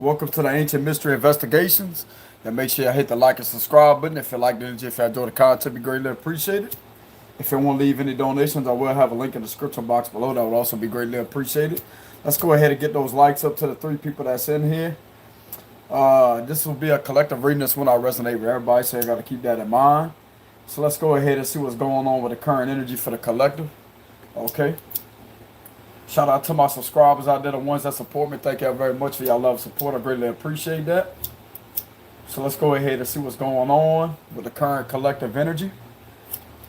Welcome to the Ancient Mystery Investigations. And make sure you hit the like and subscribe button if you like the energy. If you enjoy the content, be greatly appreciated. If you want to leave any donations, I will have a link in the description box below. That would also be greatly appreciated. Let's go ahead and get those likes up to the 3 people that's in here. This will be a collective reading. This one I resonate with everybody, so you got to keep that in mind. So let's go ahead and see what's going on with the current energy for the collective. Okay. Shout out to my subscribers out there, the ones that support me. Thank you very much for y'all love and support. I greatly appreciate that. So let's go ahead and see what's going on with the current collective energy.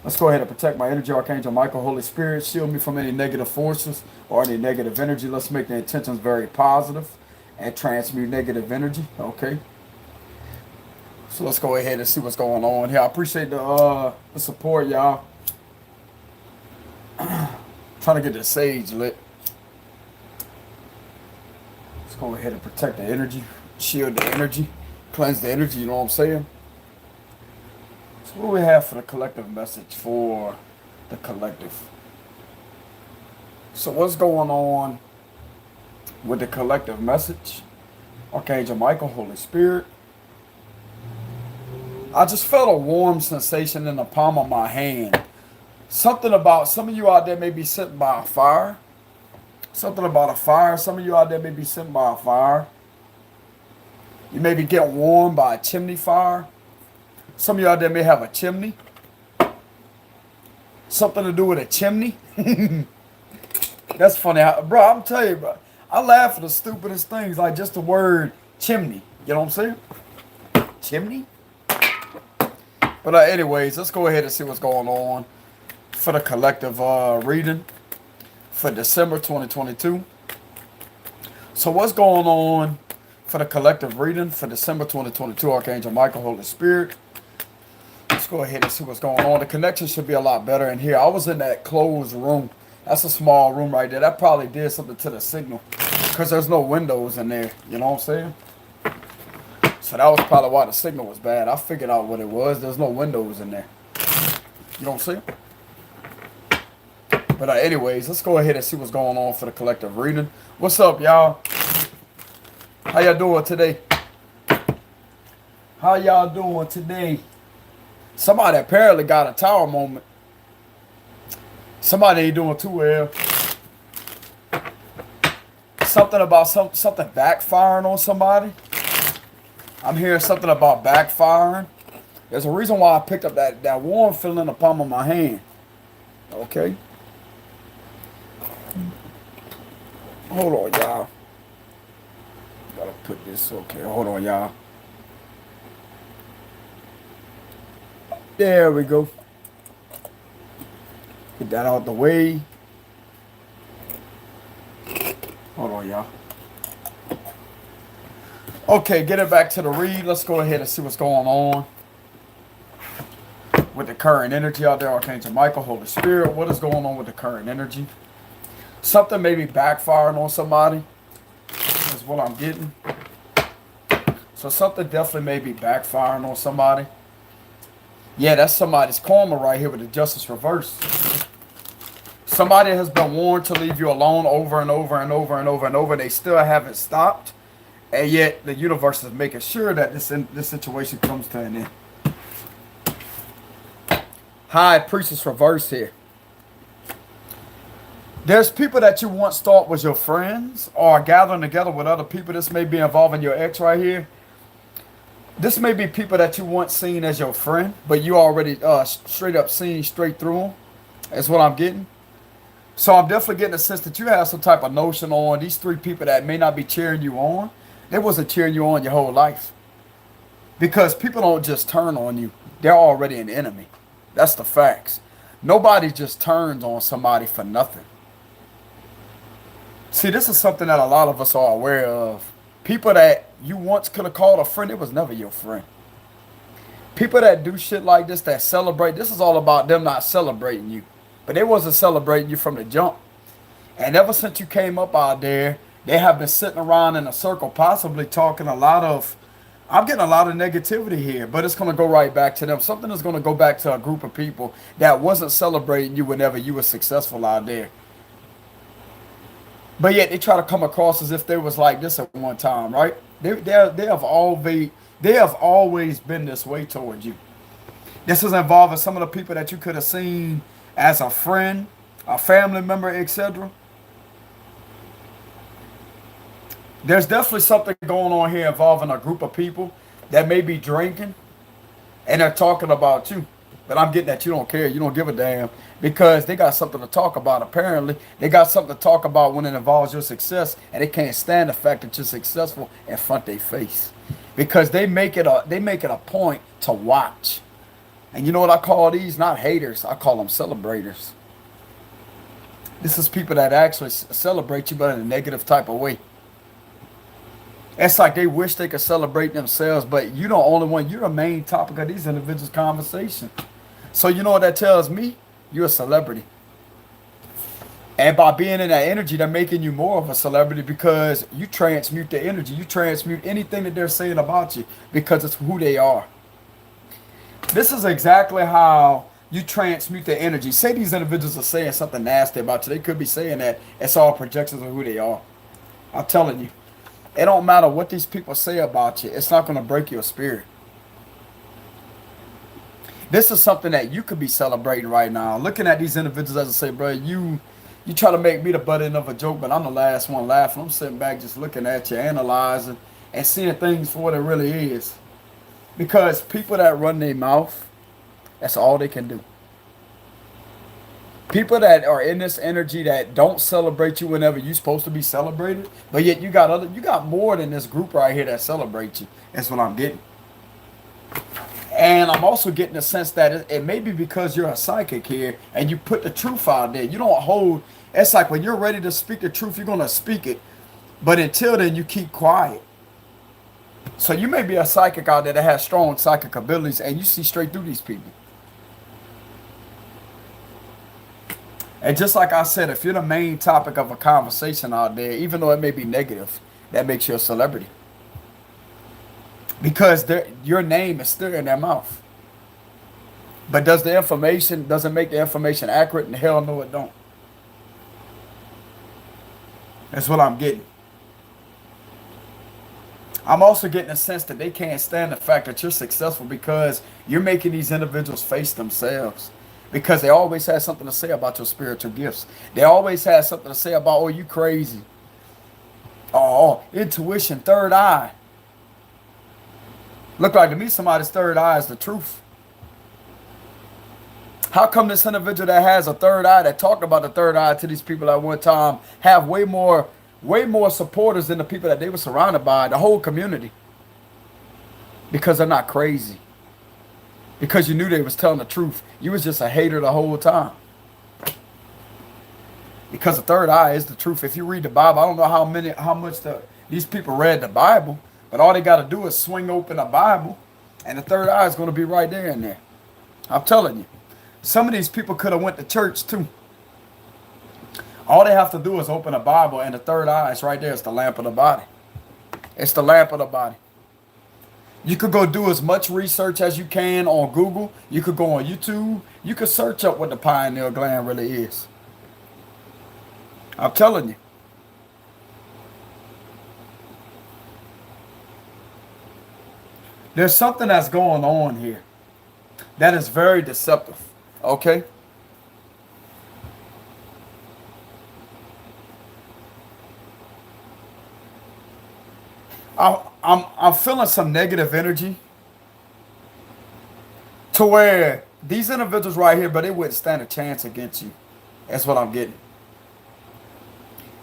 Let's go ahead and protect my energy. Archangel Michael, Holy Spirit, shield me from any negative forces or any negative energy. Let's make the intentions very positive and transmute negative energy. Okay. So let's go ahead and see what's going on here. I appreciate the support, y'all. Trying to get the sage lit. Let's go ahead and protect the energy, shield the energy, cleanse the energy, you know what I'm saying? So what do we have for the collective message for the collective? So what's going on with the collective message? Archangel Michael, Holy Spirit. I just felt a warm sensation in the palm of my hand. Something about some of you out there may be sitting by a fire. Something about a fire. Some of you out there may be sitting by a fire. You may be getting warmed by a chimney fire. Some of you out there may have a chimney. Something to do with a chimney. That's funny. Bro, I'm telling you, bro. I laugh at the stupidest things, like just the word chimney. You know what I'm saying? Chimney? But anyways, let's go ahead and see what's going on for the collective reading for December 2022. So what's going on for the collective reading for December 2022? Archangel Michael, Holy Spirit. Let's go ahead and see what's going on. The connection should be a lot better in here. I was in that closed room. That's a small room right there. That probably did something to the signal because there's no windows in there. You know what I'm saying? So that was probably why the signal was bad. I figured out what it was. There's no windows in there. You know what I'm saying? But anyways, let's go ahead and see what's going on for the collective reading. What's up, y'all? How y'all doing today? How y'all doing today? Somebody apparently got a tower moment. Somebody ain't doing too well. Something about something backfiring on somebody. I'm hearing something about backfiring. There's a reason why I picked up that warm feeling in the palm of my hand. Okay. Hold on, y'all. Gotta put this, okay. Hold on, y'all. There we go. Get that out the way. Hold on, y'all. Okay, get it back to the read. Let's go ahead and see what's going on with the current energy out there. Archangel Michael, Holy Spirit. What is going on with the current energy? Something may be backfiring on somebody. That's what I'm getting. So something definitely may be backfiring on somebody. Yeah, that's somebody's karma right here with the justice reverse. Somebody has been warned to leave you alone over and over and over and over and over. They still haven't stopped. And yet the universe is making sure that this situation comes to an end. High Priestess reverse here. There's people that you once thought was your friends or gathering together with other people. This may be involving your ex right here. This may be people that you once seen as your friend, but you already straight up seen straight through them. That's what I'm getting. So I'm definitely getting a sense that you have some type of notion on these 3 people that may not be cheering you on. They wasn't cheering you on your whole life. Because people don't just turn on you. They're already an enemy. That's the facts. Nobody just turns on somebody for nothing. See, this is something that a lot of us are aware of. People that you once could have called a friend, it was never your friend. People that do shit like this, that celebrate, this is all about them not celebrating you. But they wasn't celebrating you from the jump. And ever since you came up out there, they have been sitting around in a circle, possibly talking a lot of, I'm getting a lot of negativity here, but it's going to go right back to them. Something is going to go back to a group of people that wasn't celebrating you whenever you were successful out there. But yet they try to come across as if they was like this at one time, right? They have always been this way towards you. This is involving some of the people that you could have seen as a friend, a family member, etc. There's definitely something going on here involving a group of people that may be drinking and they're talking about you. But I'm getting that you don't care, you don't give a damn, because they got something to talk about. Apparently, they got something to talk about when it involves your success, and they can't stand the fact that you're successful in front of their face, because they make it a point to watch. And you know what I call these? Not haters, I call them celebrators. This is people that actually celebrate you, but in a negative type of way. It's like they wish they could celebrate themselves, but you're the only one. You're the main topic of these individuals' conversation. So you know what that tells me? You're a celebrity. And by being in that energy, they're making you more of a celebrity, because you transmute the energy. You transmute anything that they're saying about you, because it's who they are. This is exactly how you transmute the energy. Say these individuals are saying something nasty about you. They could be saying that. It's all projections of who they are. I'm telling you. It don't matter what these people say about you. It's not going to break your spirit. This is something that you could be celebrating right now. Looking at these individuals as I say, bro, you try to make me the butt end of a joke, but I'm the last one laughing. I'm sitting back just looking at you, analyzing, and seeing things for what it really is. Because people that run their mouth, that's all they can do. People that are in this energy that don't celebrate you whenever you're supposed to be celebrated, but yet you got more than this group right here that celebrates you. That's what I'm getting. And I'm also getting the sense that it may be because you're a psychic here and you put the truth out there. You don't hold. It's like when you're ready to speak the truth, you're going to speak it. But until then, you keep quiet. So you may be a psychic out there that has strong psychic abilities, and you see straight through these people. And just like I said, if you're the main topic of a conversation out there, even though it may be negative, that makes you a celebrity. Because your name is still in their mouth. But does it make the information accurate? And hell no, it don't. That's what I'm getting. I'm also getting a sense that they can't stand the fact that you're successful, because you're making these individuals face themselves. Because they always have something to say about your spiritual gifts. They always have something to say about, oh, you crazy. Oh, intuition, third eye. Look like to me somebody's third eye is the truth. How come this individual that has a third eye, that talked about the third eye to these people at one time, have way more supporters than the people that they were surrounded by, the whole community? Because they're not crazy. Because you knew they was telling the truth. You was just a hater the whole time. Because the third eye is the truth. If you read the Bible, I don't know how much these people read the Bible, but all they got to do is swing open the Bible, and the third eye is going to be right there in there. I'm telling you. Some of these people could have went to church too. All they have to do is open the Bible, and the third eye is right there. It's the lamp of the body. It's the lamp of the body. You could go do as much research as you can on Google. You could go on YouTube. You could search up what the pineal gland really is. I'm telling you. There's something that's going on here that is very deceptive. Okay? I'm feeling some negative energy to where these individuals right here, but they wouldn't stand a chance against you. That's what I'm getting.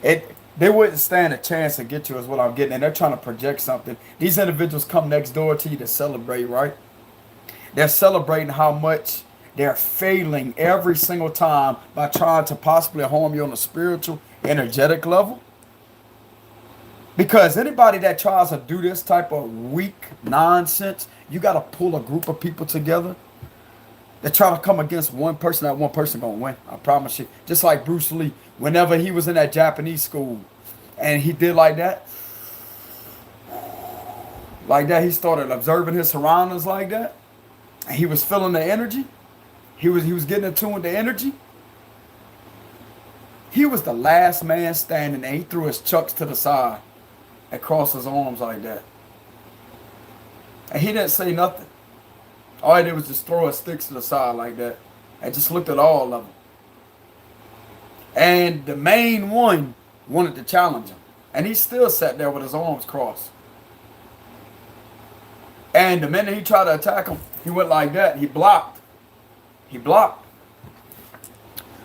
They wouldn't stand a chance against you is what I'm getting. And they're trying to project something. These individuals come next door to you to celebrate, right? They're celebrating how much they're failing every single time by trying to possibly harm you on a spiritual, energetic level. Because anybody that tries to do this type of weak nonsense, you got to pull a group of people together. They try to come against one person. That one person going to win. I promise you. Just like Bruce Lee, whenever he was in that Japanese school and he did like that, he started observing his surroundings like that. And he was feeling the energy. He was getting in tune with the energy. He was the last man standing, and he threw his chucks to the side. and crossed his arms like that. And he didn't say nothing. All he did was just throw his sticks to the side like that and just looked at all of them. And the main one wanted to challenge him. And he still sat there with his arms crossed. And the minute he tried to attack him, he went like that. He blocked. He blocked.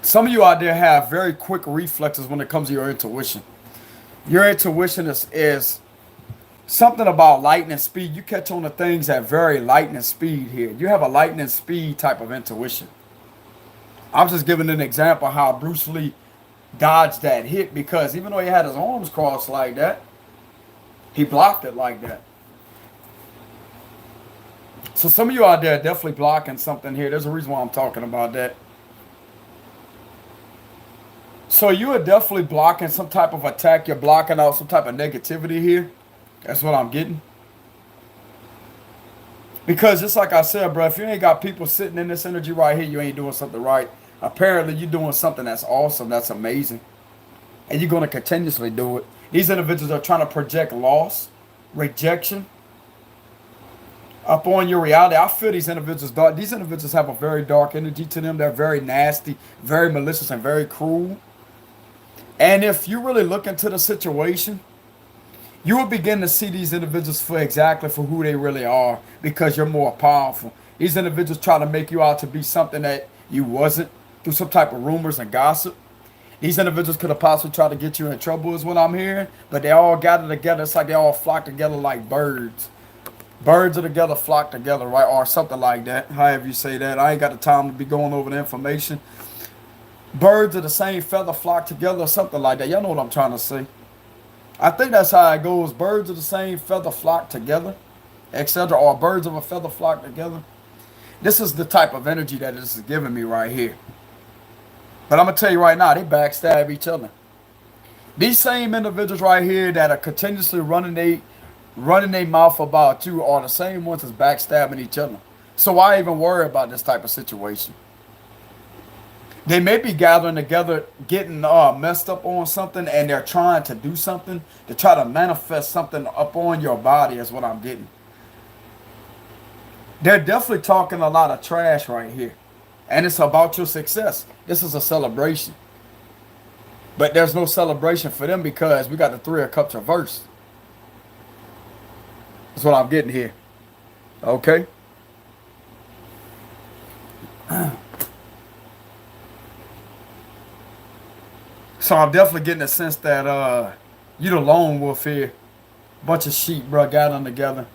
Some of you out there have very quick reflexes when it comes to your intuition. Your intuition is something about lightning speed. You catch on to things at very lightning speed here. You have a lightning speed type of intuition. I'm just giving an example how Bruce Lee dodged that hit, because even though he had his arms crossed like that, he blocked it like that. So some of you out there are definitely blocking something here. There's a reason why I'm talking about that. So you are definitely blocking some type of attack. You're blocking out some type of negativity here. That's what I'm getting. Because just like I said, bro, if you ain't got people sitting in this energy right here, you ain't doing something right. Apparently, you're doing something that's awesome, that's amazing. And you're going to continuously do it. These individuals are trying to project loss, rejection upon your reality. I feel these individuals dark. These individuals have a very dark energy to them. They're very nasty, very malicious, and very cruel. And if you really look into the situation, you will begin to see these individuals for exactly for who they really are, because you're more powerful. These individuals try to make you out to be something that you wasn't through some type of rumors and gossip. These individuals could have possibly tried to get you in trouble is what I'm hearing, but they all gather together. It's like they all flock together like birds. Birds are together, flock together, right? Or something like that, however you say that. I ain't got the time to be going over the information. Birds of the same feather flock together or something like that. Y'all know what I'm trying to say. I think that's how it goes. Birds of the same feather flock together, etc. Or birds of a feather flock together. This is the type of energy that this is giving me right here. But I'm going to tell you right now, they backstab each other. These same individuals right here that are continuously running their mouth about you are the same ones that's backstabbing each other. So why even worry about this type of situation? They may be gathering together, getting messed up on something, and they're trying to do something to try to manifest something up on your body is what I'm getting. They're definitely talking a lot of trash right here. And it's about your success. This is a celebration. But there's no celebration for them because we got the Three of Cups reversed. That's what I'm getting here. Okay? So I'm definitely getting a sense that you the lone wolf here. Bunch of sheep, bro, gathering together.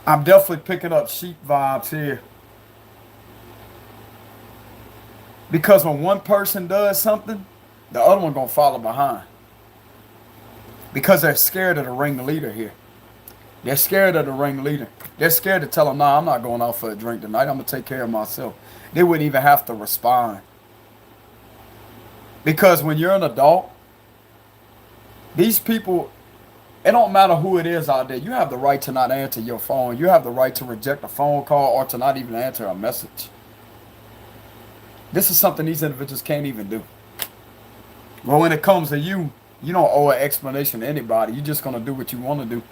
I'm definitely picking up sheep vibes here. Because when one person does something, the other one gonna follow behind. Because they're scared of the ringleader here. They're scared of the ringleader. They're scared to tell them, nah, I'm not going out for a drink tonight. I'm gonna take care of myself. They wouldn't even have to respond. Because when you're an adult, these people, it don't matter who it is out there. You have the right to not answer your phone. You have the right to reject a phone call or to not even answer a message. This is something these individuals can't even do. But when it comes to you, you don't owe an explanation to anybody. You're just going to do what you want to do.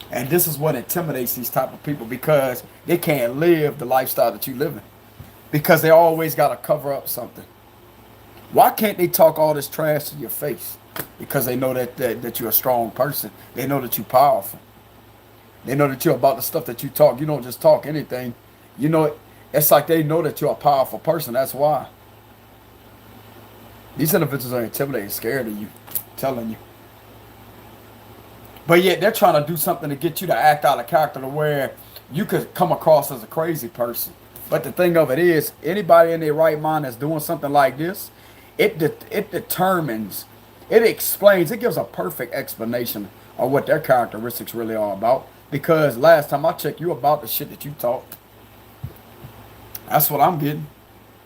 And this is what intimidates these type of people, because they can't live the lifestyle that you live in. Because they always got to cover up something. Why can't they talk all this trash to your face? Because they know that you're a strong person. They know that you're powerful. They know that you're about the stuff that you talk. You don't just talk anything. You know, it's like they know that you're a powerful person. That's why. These individuals are intimidated, scared of you, telling you. But yet they're trying to do something to get you to act out of character to where you could come across as a crazy person. But the thing of it is, anybody in their right mind that's doing something like this, it determines, it explains, it gives a perfect explanation of what their characteristics really are about. Because last time I checked, you about the shit that you talk. That's what I'm getting.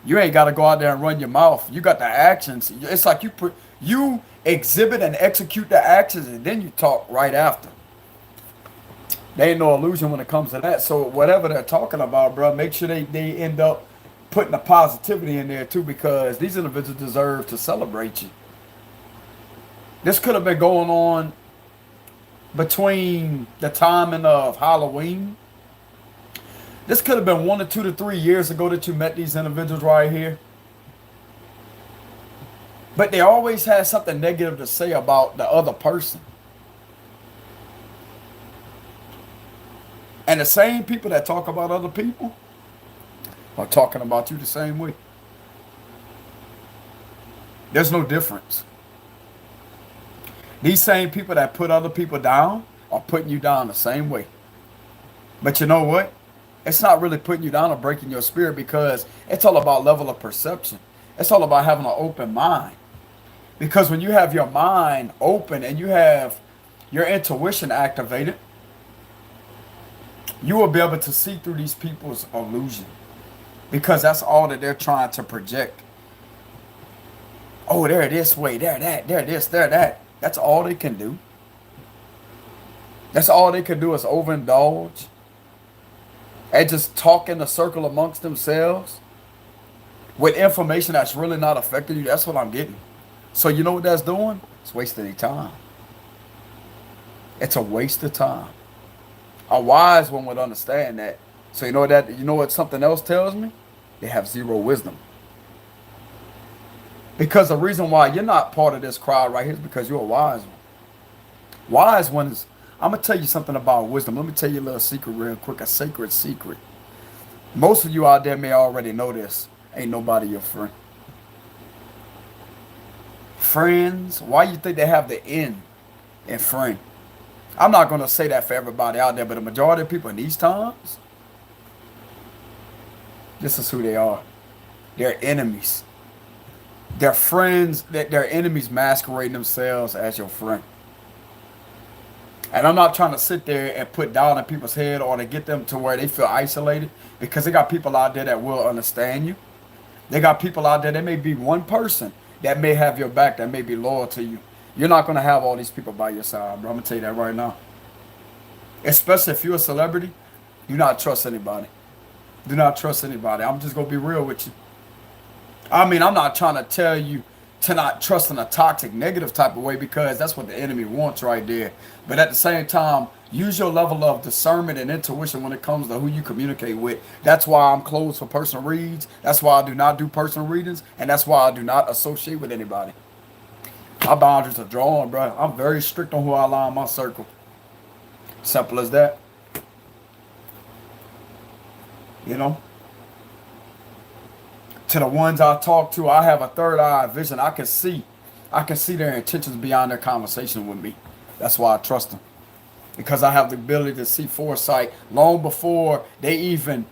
You ain't got to go out there and run your mouth. You got the actions. It's like you exhibit and execute the actions, and then you talk right after. There ain't no illusion when it comes to that. So whatever they're talking about, bro, make sure they end up putting the positivity in there too, because these individuals deserve to celebrate you. This could have been going on between the timing of Halloween. This could have been 1 to 2 to 3 years ago that you met these individuals right here. But they always had something negative to say about the other person. And the same people that talk about other people are talking about you the same way. There's no difference. These same people that put other people down are putting you down the same way. But you know what? It's not really putting you down or breaking your spirit, because it's all about level of perception. It's all about having an open mind. Because when you have your mind open and you have your intuition activated, you will be able to see through these people's illusion. Because that's all that they're trying to project. Oh, they're this way, they're that, they're this, they're that. That's all they can do. That's all they can do is overindulge and just talk in a circle amongst themselves with information that's really not affecting you. That's what I'm getting. So you know what that's doing? It's wasting their time. It's a waste of time. A wise one would understand that. So you know what something else tells me? They have zero wisdom. Because the reason why you're not part of this crowd right here is because you're a wise one. Wise ones, I'm going to tell you something about wisdom. Let me tell you a little secret real quick, a sacred secret. Most of you out there may already know this. Ain't nobody your friend. Friends, why you think they have the N in friend? I'm not going to say that for everybody out there, but the majority of people in these times, this is who they are. They're enemies. They're friends, they're enemies masquerading themselves as your friend. And I'm not trying to sit there and put down in people's head or to get them to where they feel isolated, because they got people out there that will understand you. They got people out there, there may be one person that may have your back, that may be loyal to you. You're not going to have all these people by your side, bro. I'm going to tell you that right now. Especially if you're a celebrity, do not trust anybody. Do not trust anybody. I'm just going to be real with you. I mean, I'm not trying to tell you to not trust in a toxic, negative type of way, because that's what the enemy wants right there. But at the same time, use your level of discernment and intuition when it comes to who you communicate with. That's why I'm closed for personal reads. That's why I do not do personal readings. And that's why I do not associate with anybody. My boundaries are drawn, bro. I'm very strict on who I allow in my circle. Simple as that. You know? To the ones I talk to, I have a third eye vision. I can see their intentions beyond their conversation with me. That's why I trust them. Because I have the ability to see foresight long before they even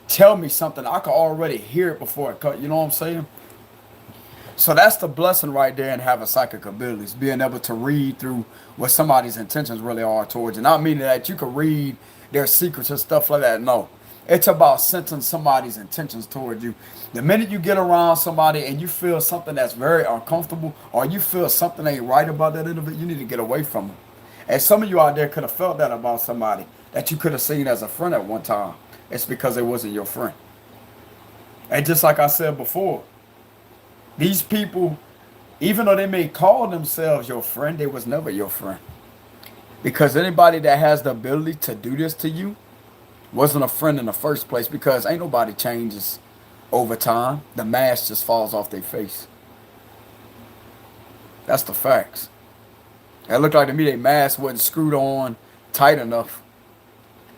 tell me something. I can already hear it before it comes. You know what I'm saying? So that's the blessing right there in having psychic abilities. Being able to read through what somebody's intentions really are towards you. Not meaning that you can read their secrets and stuff like that. No. It's about sensing somebody's intentions toward you. The minute you get around somebody and you feel something that's very uncomfortable, or you feel something ain't right about that individual, you need to get away from them. And some of you out there could have felt that about somebody that you could have seen as a friend at one time. It's because it wasn't your friend. And just like I said before, these people, even though they may call themselves your friend, they was never your friend. Because anybody that has the ability to do this to you wasn't a friend in the first place, because ain't nobody changes over time. The mask just falls off their face. That's the facts. It looked like to me their mask wasn't screwed on tight enough.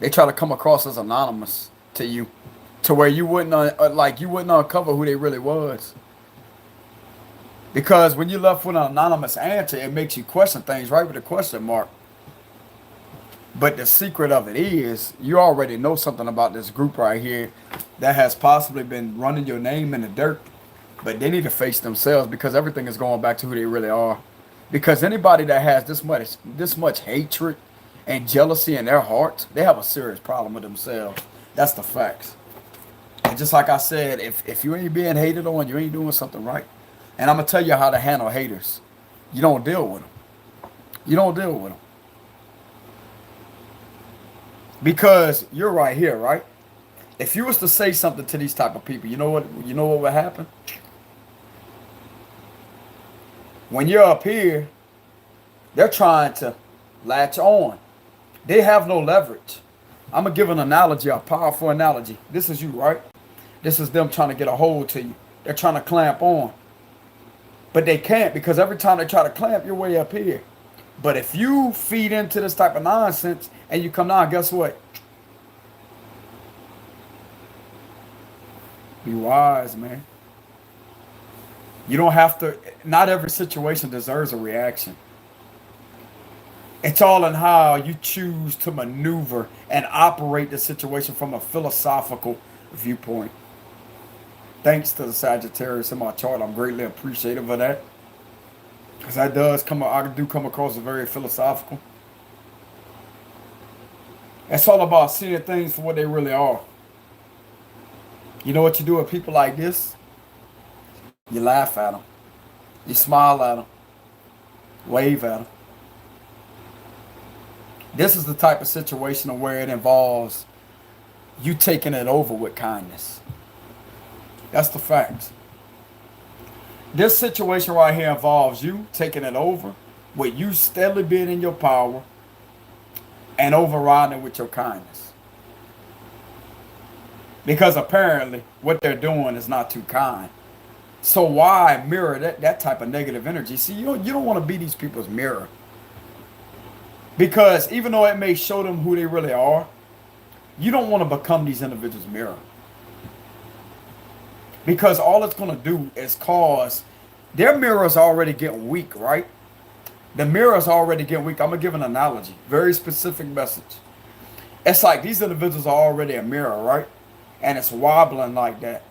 They try to come across as anonymous to you, to where you wouldn't uncover who they really was. Because when you're left with an anonymous answer, it makes you question things, right, with a question mark. But the secret of it is, you already know something about this group right here that has possibly been running your name in the dirt. But they need to face themselves, because everything is going back to who they really are. Because anybody that has this much hatred and jealousy in their hearts, they have a serious problem with themselves. That's the facts. And just like I said, if you ain't being hated on, you ain't doing something right. And I'm going to tell you how to handle haters. You don't deal with them. You don't deal with them. Because you're right here, right? If you was to say something to these type of people, you know what would happen? When you're up here, They're trying to latch on. They have no leverage. I'm going to give an analogy, a powerful analogy. This is you, right? This is them trying to get a hold to you. They're trying to clamp on. But they can't, because every time they try to clamp, you're way up here. But if you feed into this type of nonsense and you come down, guess what? Be wise, man. You don't have to, not every situation deserves a reaction. It's all in how you choose to maneuver and operate the situation from a philosophical viewpoint. Thanks to the Sagittarius in my chart. I'm greatly appreciative of that. Because I do come across as very philosophical. It's all about seeing things for what they really are. You know what you do with people like this? You laugh at them. You smile at them. Wave at them. This is the type of situation where it involves you taking it over with kindness. That's the facts. This situation right here involves you taking it over with you steadily being in your power and overriding it with your kindness. Because apparently what they're doing is not too kind. So why mirror that type of negative energy? See, you don't want to be these people's mirror. Because even though it may show them who they really are, you don't want to become these individuals' mirror. Because all it's going to do is cause, their mirror is already getting weak, right? The mirror is already getting weak. I'm going to give an analogy, very specific message. It's like these individuals are already a mirror, right? And it's wobbling like that.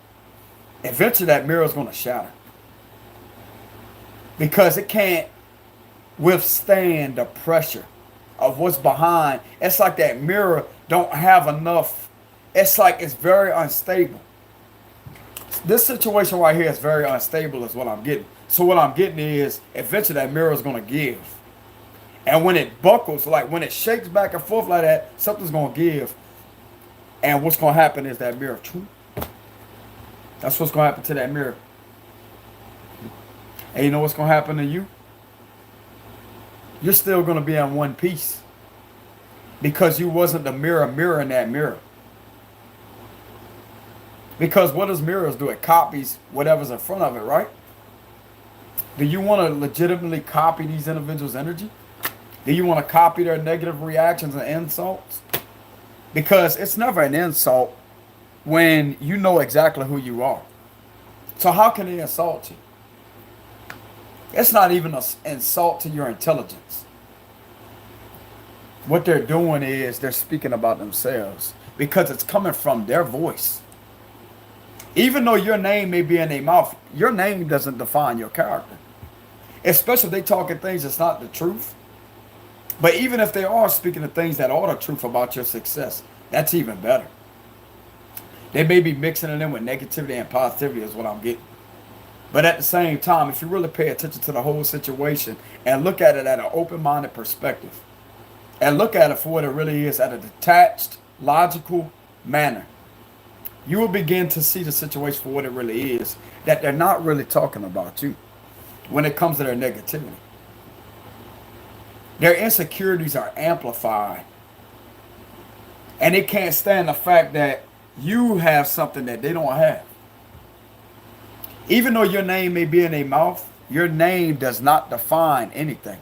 Eventually that mirror is going to shatter. Because it can't withstand the pressure of what's behind. It's like that mirror don't have enough. It's like it's very unstable. This situation right here is very unstable is what I'm getting. So what I'm getting is eventually that mirror is going to give. And when it buckles, like when it shakes back and forth like that, something's going to give. And what's going to happen is that mirror. That's what's going to happen to that mirror. And you know what's going to happen to you? You're still going to be in one piece. Because you wasn't the mirror in that mirror. Because what does mirrors do? It copies whatever's in front of it, right? Do you want to legitimately copy these individuals' energy? Do you want to copy their negative reactions and insults? Because it's never an insult when you know exactly who you are. So how can they insult you? It's not even an insult to your intelligence. What they're doing is they're speaking about themselves because it's coming from their voice. Even though your name may be in their mouth, your name doesn't define your character. Especially if they talking things that's not the truth. But even if they are speaking of things that are the truth about your success, that's even better. They may be mixing it in with negativity and positivity is what I'm getting. But at the same time, if you really pay attention to the whole situation and look at it at an open-minded perspective, and look at it for what it really is at a detached, logical manner, you will begin to see the situation for what it really is, that they're not really talking about you when it comes to their negativity. Their insecurities are amplified. And they can't stand the fact that you have something that they don't have. Even though your name may be in their mouth, your name does not define anything.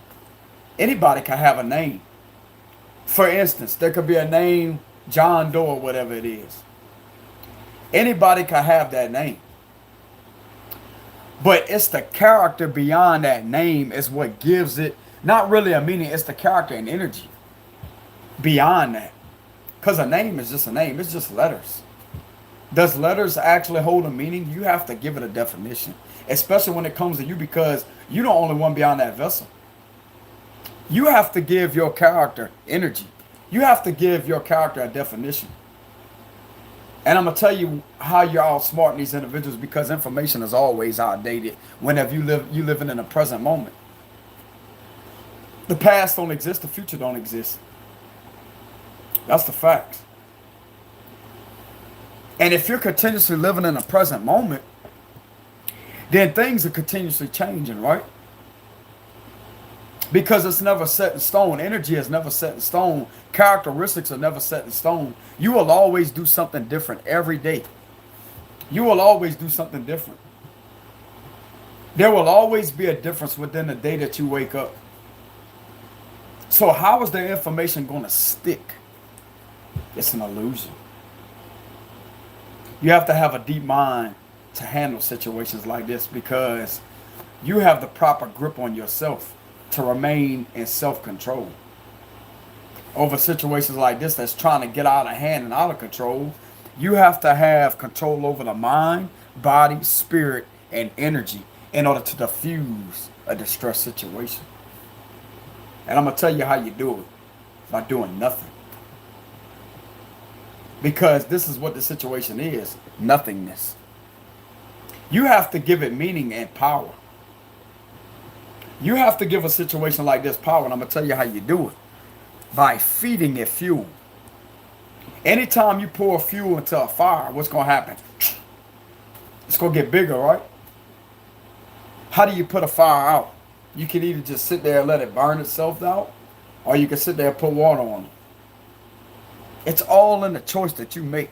Anybody can have a name. For instance, there could be a name, John Doe or whatever it is. Anybody can have that name. But it's the character beyond that name is what gives it, not really a meaning, it's the character and energy beyond that. Because a name is just a name, it's just letters. Does letters actually hold a meaning? You have to give it a definition, especially when it comes to you, because you're the only one beyond that vessel. You have to give your character energy. You have to give your character a definition. And I'm going to tell you how you're outsmarting these individuals, because information is always outdated whenever you living in a present moment. The past don't exist, the future don't exist. That's the facts. And if you're continuously living in a present moment, then things are continuously changing, right? Because it's never set in stone. Energy is never set in stone. Characteristics are never set in stone. You will always do something different every day. You will always do something different. There will always be a difference within the day that you wake up. So how is the information going to stick? It's an illusion. You have to have a deep mind to handle situations like this, because you have the proper grip on yourself to remain in self-control. Over situations like this that's trying to get out of hand and out of control, you have to have control over the mind, body, spirit, and energy in order to diffuse a distress situation. And I'm going to tell you how you do it. By doing nothing. Because this is what the situation is. Nothingness. You have to give it meaning and power. You have to give a situation like this power, and I'm going to tell you how you do it. By feeding it fuel. Anytime you pour fuel into a fire, what's going to happen? It's going to get bigger, right? How do you put a fire out? You can either just sit there and let it burn itself out, or you can sit there and put water on it. It's all in the choice that you make.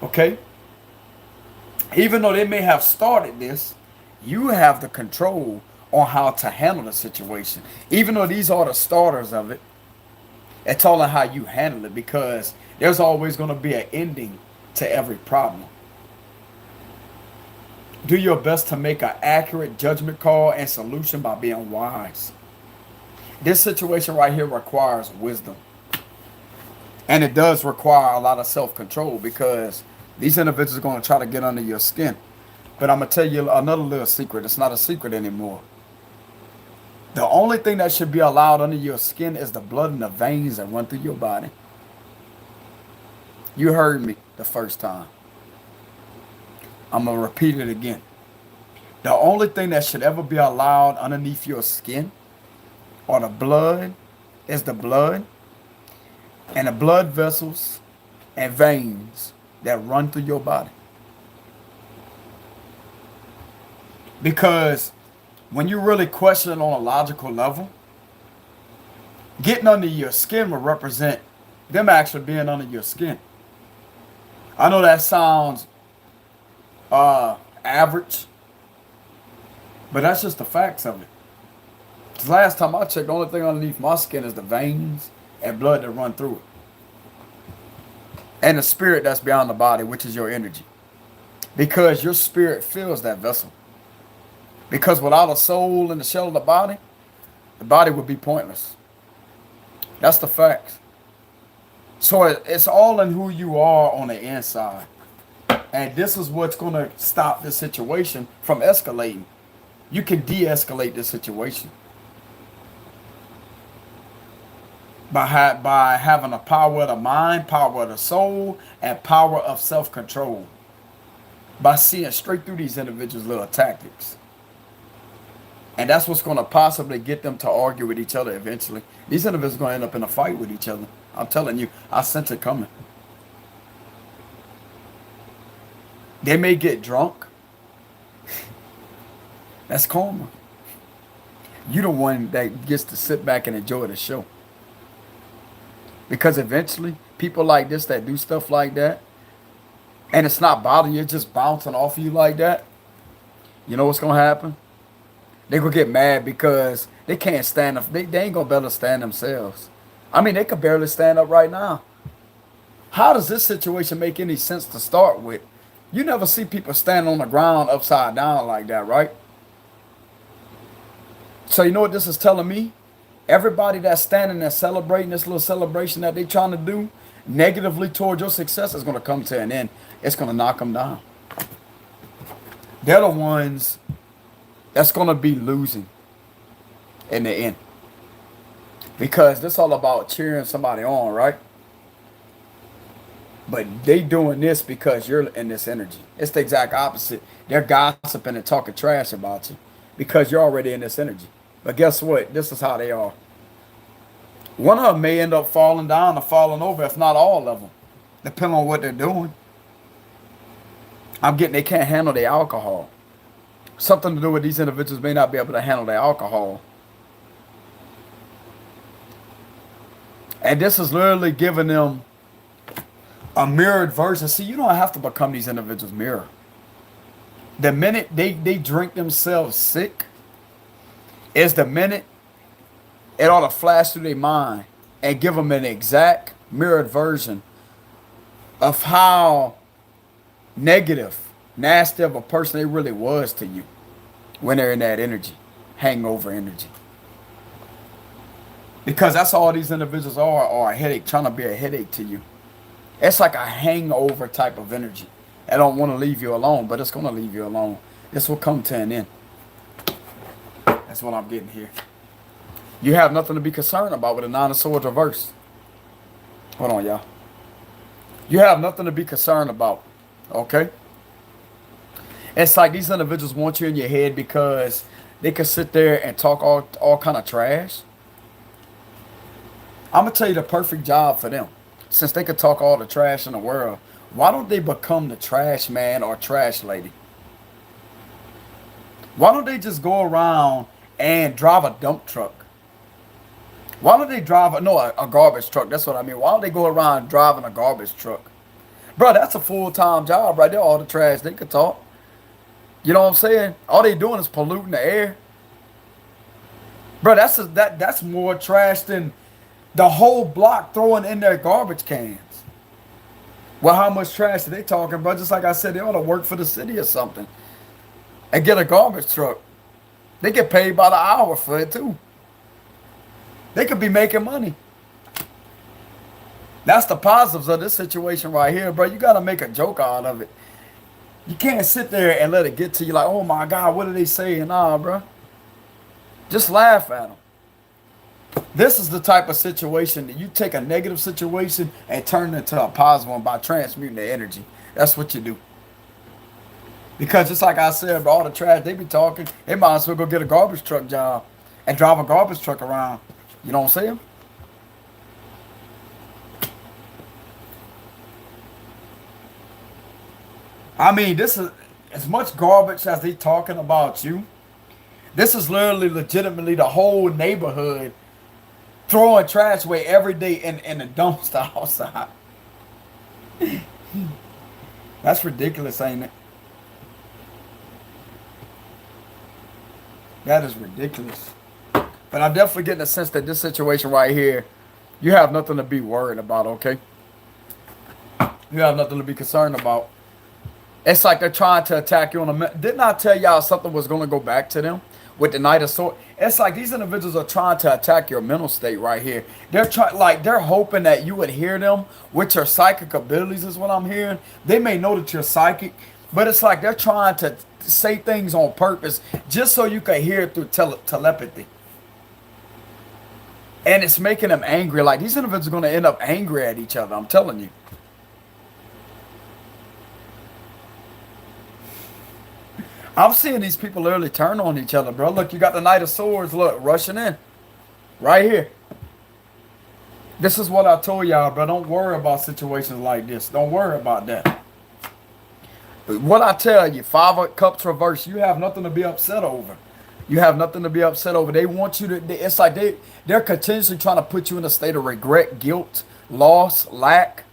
Okay? Even though they may have started this, you have the control on how to handle the situation. Even though these are the starters of it, it's all in how you handle it, because there's always going to be an ending to every problem. Do your best to make an accurate judgment call and solution by being wise. This situation right here requires wisdom. And it does require a lot of self-control, because these individuals are going to try to get under your skin. But I'm going to tell you another little secret. It's not a secret anymore. The only thing that should be allowed under your skin is the blood and the veins that run through your body. You heard me the first time. I'm going to repeat it again. The only thing that should ever be allowed underneath your skin or the blood is the blood and the blood vessels and veins that run through your body. Because when you really question it on a logical level, getting under your skin will represent them actually being under your skin. I know that sounds average, but that's just the facts of it. Because last time I checked, the only thing underneath my skin is the veins and blood that run through it. And the spirit that's beyond the body, which is your energy. Because your spirit fills that vessel. Because without a soul in the shell of the body would be pointless. That's the facts. So it's all in who you are on the inside. And this is what's going to stop this situation from escalating. You can de-escalate this situation. By having the power of the mind, power of the soul, and power of self-control. By seeing straight through these individuals' little tactics. And that's what's going to possibly get them to argue with each other eventually. These individuals are going to end up in a fight with each other. I'm telling you, I sense it coming. They may get drunk. That's karma. You're the one that gets to sit back and enjoy the show. Because eventually, people like this that do stuff like that, and it's not bothering you, it's just bouncing off of you like that, you know what's going to happen? They're going to get mad because they can't stand up. They ain't going to be able to stand themselves. I mean, they could barely stand up right now. How does this situation make any sense to start with? You never see people stand on the ground upside down like that, right? So you know what this is telling me? Everybody that's standing there celebrating this little celebration that they're trying to do negatively toward your success is going to come to an end. It's going to knock them down. They're the ones that's going to be losing in the end. Because this all about cheering somebody on, right? But they doing this because you're in this energy. It's the exact opposite. They're gossiping and talking trash about you because you're already in this energy. But guess what? This is how they are. One of them may end up falling down or falling over, if not all of them, depending on what they're doing. I'm getting they can't handle their alcohol. Something to do with these individuals may not be able to handle their alcohol. And this is literally giving them a mirrored version. See, you don't have to become these individuals' mirror. The minute they drink themselves sick is the minute it ought to flash through their mind and give them an exact mirrored version of how negative, nasty of a person they really was to you when they're in that energy, hangover energy. Because that's all these individuals are a headache, trying to be a headache to you. It's like a hangover type of energy. I don't want to leave you alone, but it's going to leave you alone. This will come to an end. That's what I'm getting here. You have nothing to be concerned about with a Nine of Swords reverse. Hold on, y'all. You have nothing to be concerned about, okay? It's like these individuals want you in your head because they can sit there and talk all kind of trash. I'm going to tell you the perfect job for them. Since they could talk all the trash in the world, why don't they become the trash man or trash lady? Why don't they just go around and drive a dump truck? Why don't they drive a garbage truck? That's what I mean. Why don't they go around driving a garbage truck? Bro, that's a full-time job right there. All the trash they could talk. You know what I'm saying? All they doing is polluting the air. Bro, that's more trash than the whole block throwing in their garbage cans. Well, how much trash are they talking, bro? Just like I said, they ought to work for the city or something and get a garbage truck. They get paid by the hour for it too. They could be making money. That's the positives of this situation right here, bro. You got to make a joke out of it. You can't sit there and let it get to you like, oh my God, what are they saying? Nah, bro. Just laugh at them. This is the type of situation that you take a negative situation and turn it into a positive one by transmuting the energy. That's what you do. Because just like I said, bro, all the trash they be talking, they might as well go get a garbage truck job and drive a garbage truck around. You know what I'm saying? I mean, this is as much garbage as they talking about you. This is literally legitimately the whole neighborhood throwing trash away every day in the dumpster outside. That's ridiculous, ain't it? That is ridiculous. But I'm definitely getting the sense that this situation right here, you have nothing to be worried about, okay? You have nothing to be concerned about. It's like they're trying to attack you on a... Didn't I tell y'all something was going to go back to them with the Knight of Swords? It's like these individuals are trying to attack your mental state right here. They're hoping that you would hear them with your psychic abilities is what I'm hearing. They may know that you're psychic, but it's like they're trying to say things on purpose just so you can hear it through telepathy. And it's making them angry. Like these individuals are going to end up angry at each other. I'm telling you. I'm seeing these people literally turn on each other, bro. Look, you got the Knight of Swords, look, rushing in. Right here. This is what I told y'all, bro. Don't worry about situations like this. Don't worry about that. But what I tell you, Five of Cups reverse, you have nothing to be upset over. You have nothing to be upset over. They want you to, it's like they're continuously trying to put you in a state of regret, guilt, loss, lack.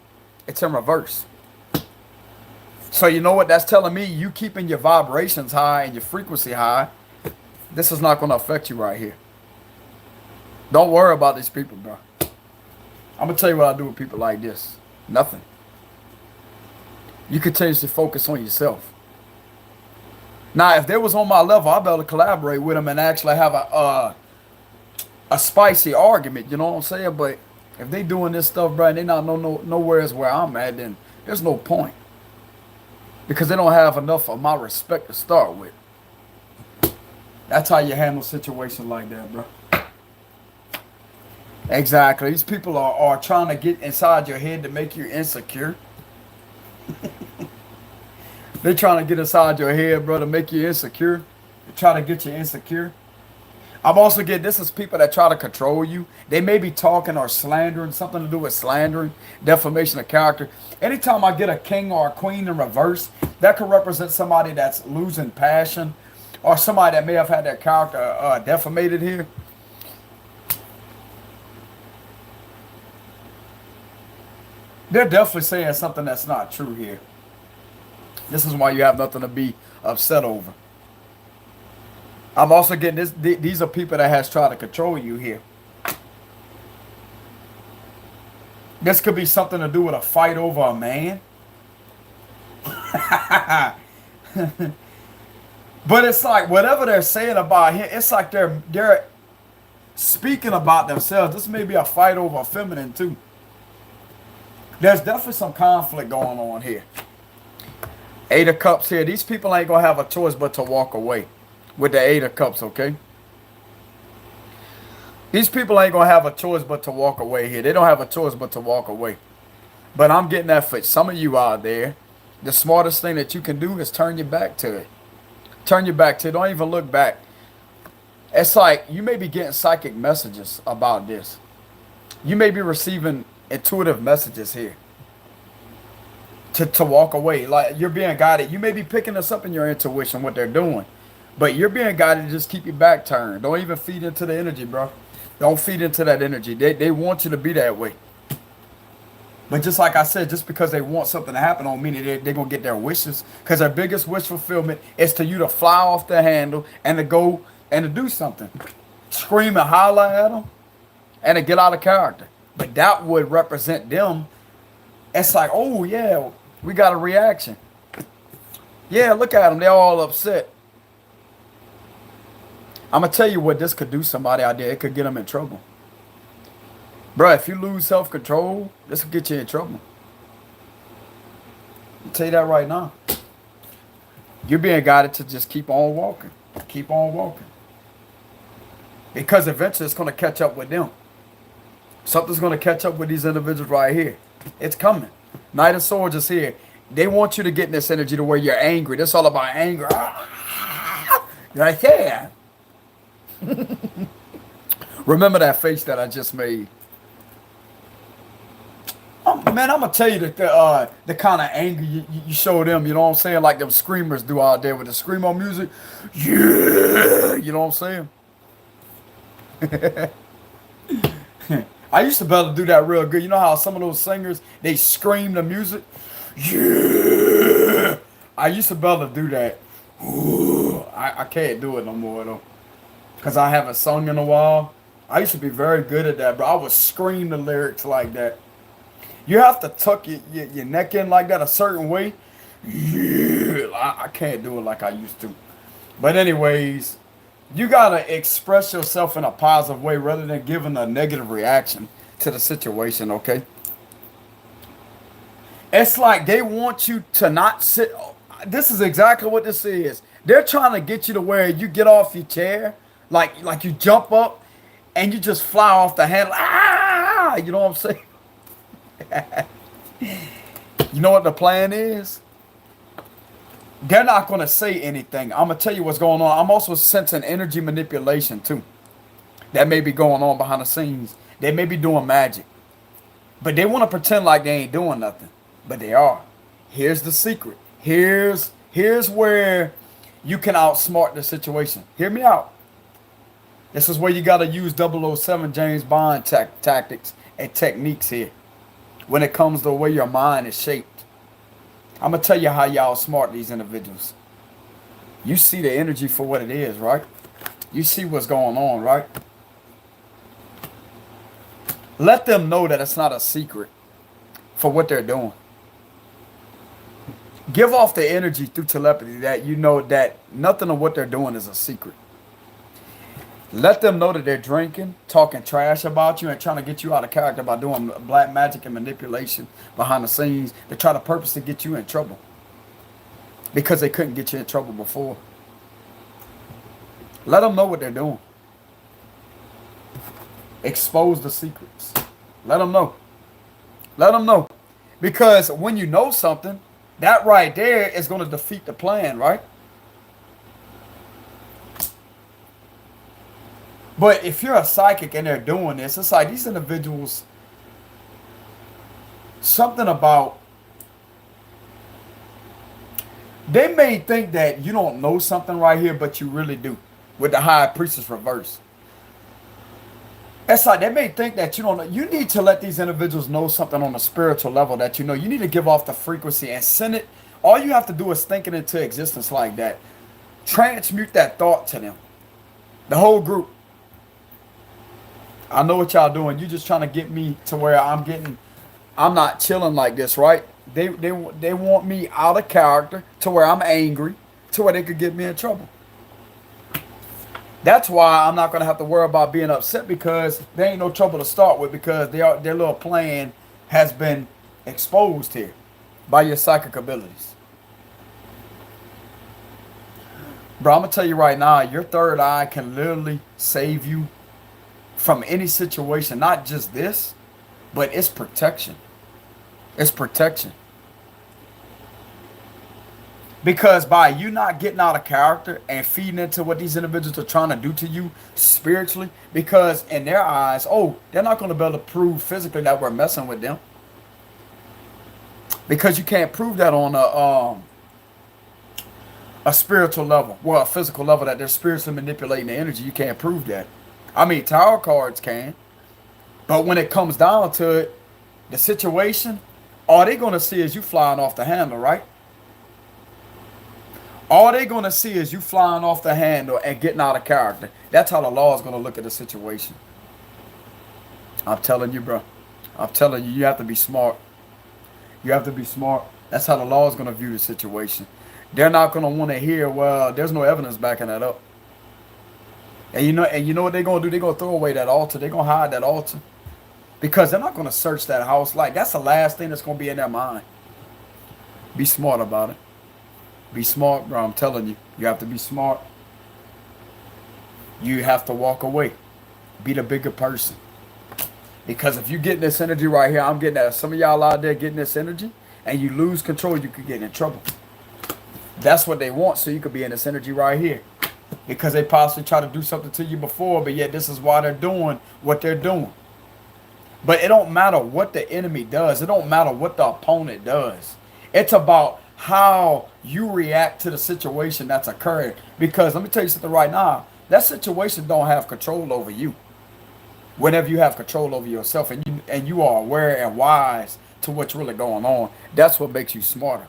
It's in reverse. So you know what that's telling me? You keeping your vibrations high and your frequency high. This is not going to affect you right here. Don't worry about these people, bro. I'm going to tell you what I do with people like this. Nothing. You continuously focus on yourself. Now, if they was on my level, I'd be able to collaborate with them and actually have a spicy argument. You know what I'm saying? But if they doing this stuff, bro, and they not nowhere where I'm at, then there's no point. Because they don't have enough of my respect to start with. That's how you handle situations like that, bro. Exactly. These people are trying to get inside your head to make you insecure. They're trying to get inside your head, bro, to make you insecure. They try to get you insecure. I'm also getting, this is people that try to control you. They may be talking or slandering, something to do with slandering, defamation of character. Anytime I get a king or a queen in reverse, that could represent somebody that's losing passion or somebody that may have had their character defamated here. They're definitely saying something that's not true here. This is why you have nothing to be upset over. I'm also getting this. These are people that has tried to control you here. This could be something to do with a fight over a man. But it's like whatever they're saying about him, it's like they're speaking about themselves. This may be a fight over a feminine too. There's definitely some conflict going on here. Eight of Cups here. These people ain't gonna have a choice but to walk away with the Eight of Cups, okay? These people ain't gonna have a choice but to walk away here. They don't have a choice but to walk away. But I'm getting that for some of you out there. The smartest thing that you can do is turn your back to it. Turn your back to it. Don't even look back. It's like you may be getting psychic messages about this. You may be receiving intuitive messages here. To walk away. Like you're being guided. You may be picking this up in your intuition, what they're doing. But you're being guided to just keep your back turned. Don't even feed into the energy, bro. Don't feed into that energy. They want you to be that way. But just like I said, just because they want something to happen don't mean that they're going to get their wishes. Because their biggest wish fulfillment is to you to fly off the handle and to go and to do something. Scream and holler at them and to get out of character. But that would represent them. It's like, oh, yeah, we got a reaction. Yeah, look at them. They're all upset. I'm going to tell you what this could do to somebody out there. It could get them in trouble. Bro, if you lose self-control, this will get you in trouble. I'll tell you that right now. You're being guided to just keep on walking. Keep on walking. Because eventually it's going to catch up with them. Something's going to catch up with these individuals right here. It's coming. Knight of Swords is here. They want you to get in this energy to where you're angry. That's all about anger. You're like, yeah. Remember that face that I just made. Man, I'm going to tell you the kind of anger you show them, you know what I'm saying? Like them screamers do out there with the screamo music. Yeah, you know what I'm saying? I used to be able to do that real good. You know how some of those singers, they scream the music? Yeah. I used to be able to do that. Ooh, I can't do it no more, though. Because I haven't sung in a while. I used to be very good at that, bro. I would scream the lyrics like that. You have to tuck your neck in like that a certain way. Yeah, I can't do it like I used to. But anyways, you got to express yourself in a positive way rather than giving a negative reaction to the situation, okay? It's like they want you to not sit. This is exactly what this is. They're trying to get you to where you get off your chair, like you jump up and you just fly off the handle. Ah, you know what I'm saying? You know what the plan is? They're not going to say anything. I'm going to tell you what's going on. I'm also sensing energy manipulation too. That may be going on behind the scenes. They may be doing magic. But they want to pretend like they ain't doing nothing. But they are. Here's the secret. Here's where you can outsmart the situation. Hear me out. This is where you got to use 007 James Bond tactics and techniques here. When it comes to the way your mind is shaped. I'm going to tell you how y'all smart these individuals. You see the energy for what it is, right? You see what's going on, right? Let them know that it's not a secret for what they're doing. Give off the energy through telepathy that you know that nothing of what they're doing is a secret. Let them know that they're drinking, talking trash about you, and trying to get you out of character by doing black magic and manipulation behind the scenes. They try to purposely get you in trouble because they couldn't get you in trouble before. Let them know what they're doing. Expose the secrets. Let them know. Let them know. Because when you know something, that right there is going to defeat the plan, right? But if you're a psychic and they're doing this, it's like these individuals, something about, they may think that you don't know something right here, but you really do, with the High Priestess reverse. It's like they may think that you don't know. You need to let these individuals know something on a spiritual level that you know. You need to give off the frequency and send it. All you have to do is think it into existence like that. Transmute that thought to them. The whole group. I know what y'all doing. You just trying to get me to where I'm not chilling like this, right? They want me out of character to where I'm angry, to where they could get me in trouble. That's why I'm not going to have to worry about being upset, because there ain't no trouble to start with, because their little plan has been exposed here by your psychic abilities. Bro, I'm going to tell you right now, your third eye can literally save you from any situation. Not just this, but it's protection. It's protection. Because by you not getting out of character and feeding into what these individuals are trying to do to you spiritually, because in their eyes, oh, they're not going to be able to prove physically that we're messing with them. Because you can't prove that on a spiritual level, well, a physical level, that they're spiritually manipulating the energy. You can't prove that. I mean, tarot cards can. But when it comes down to it, the situation, all they're going to see is you flying off the handle, right? All they're going to see is you flying off the handle and getting out of character. That's how the law is going to look at the situation. I'm telling you, bro. I'm telling you, you have to be smart. You have to be smart. That's how the law is going to view the situation. They're not going to want to hear, well, there's no evidence backing that up. And you know what they're going to do? They're going to throw away that altar. They're going to hide that altar. Because they're not going to search that house. Like, that's the last thing that's going to be in their mind. Be smart about it. Be smart, bro. I'm telling you. You have to be smart. You have to walk away. Be the bigger person. Because if you get this energy right here, I'm getting that. Some of y'all out there getting this energy, and you lose control, you could get in trouble. That's what they want, so you could be in this energy right here. Because they possibly tried to do something to you before, but yet this is why they're doing what they're doing. But it don't matter what the enemy does. It don't matter what the opponent does. It's about how you react to the situation that's occurring. Because let me tell you something right now. That situation don't have control over you. Whenever you have control over yourself and you are aware and wise to what's really going on, that's what makes you smarter.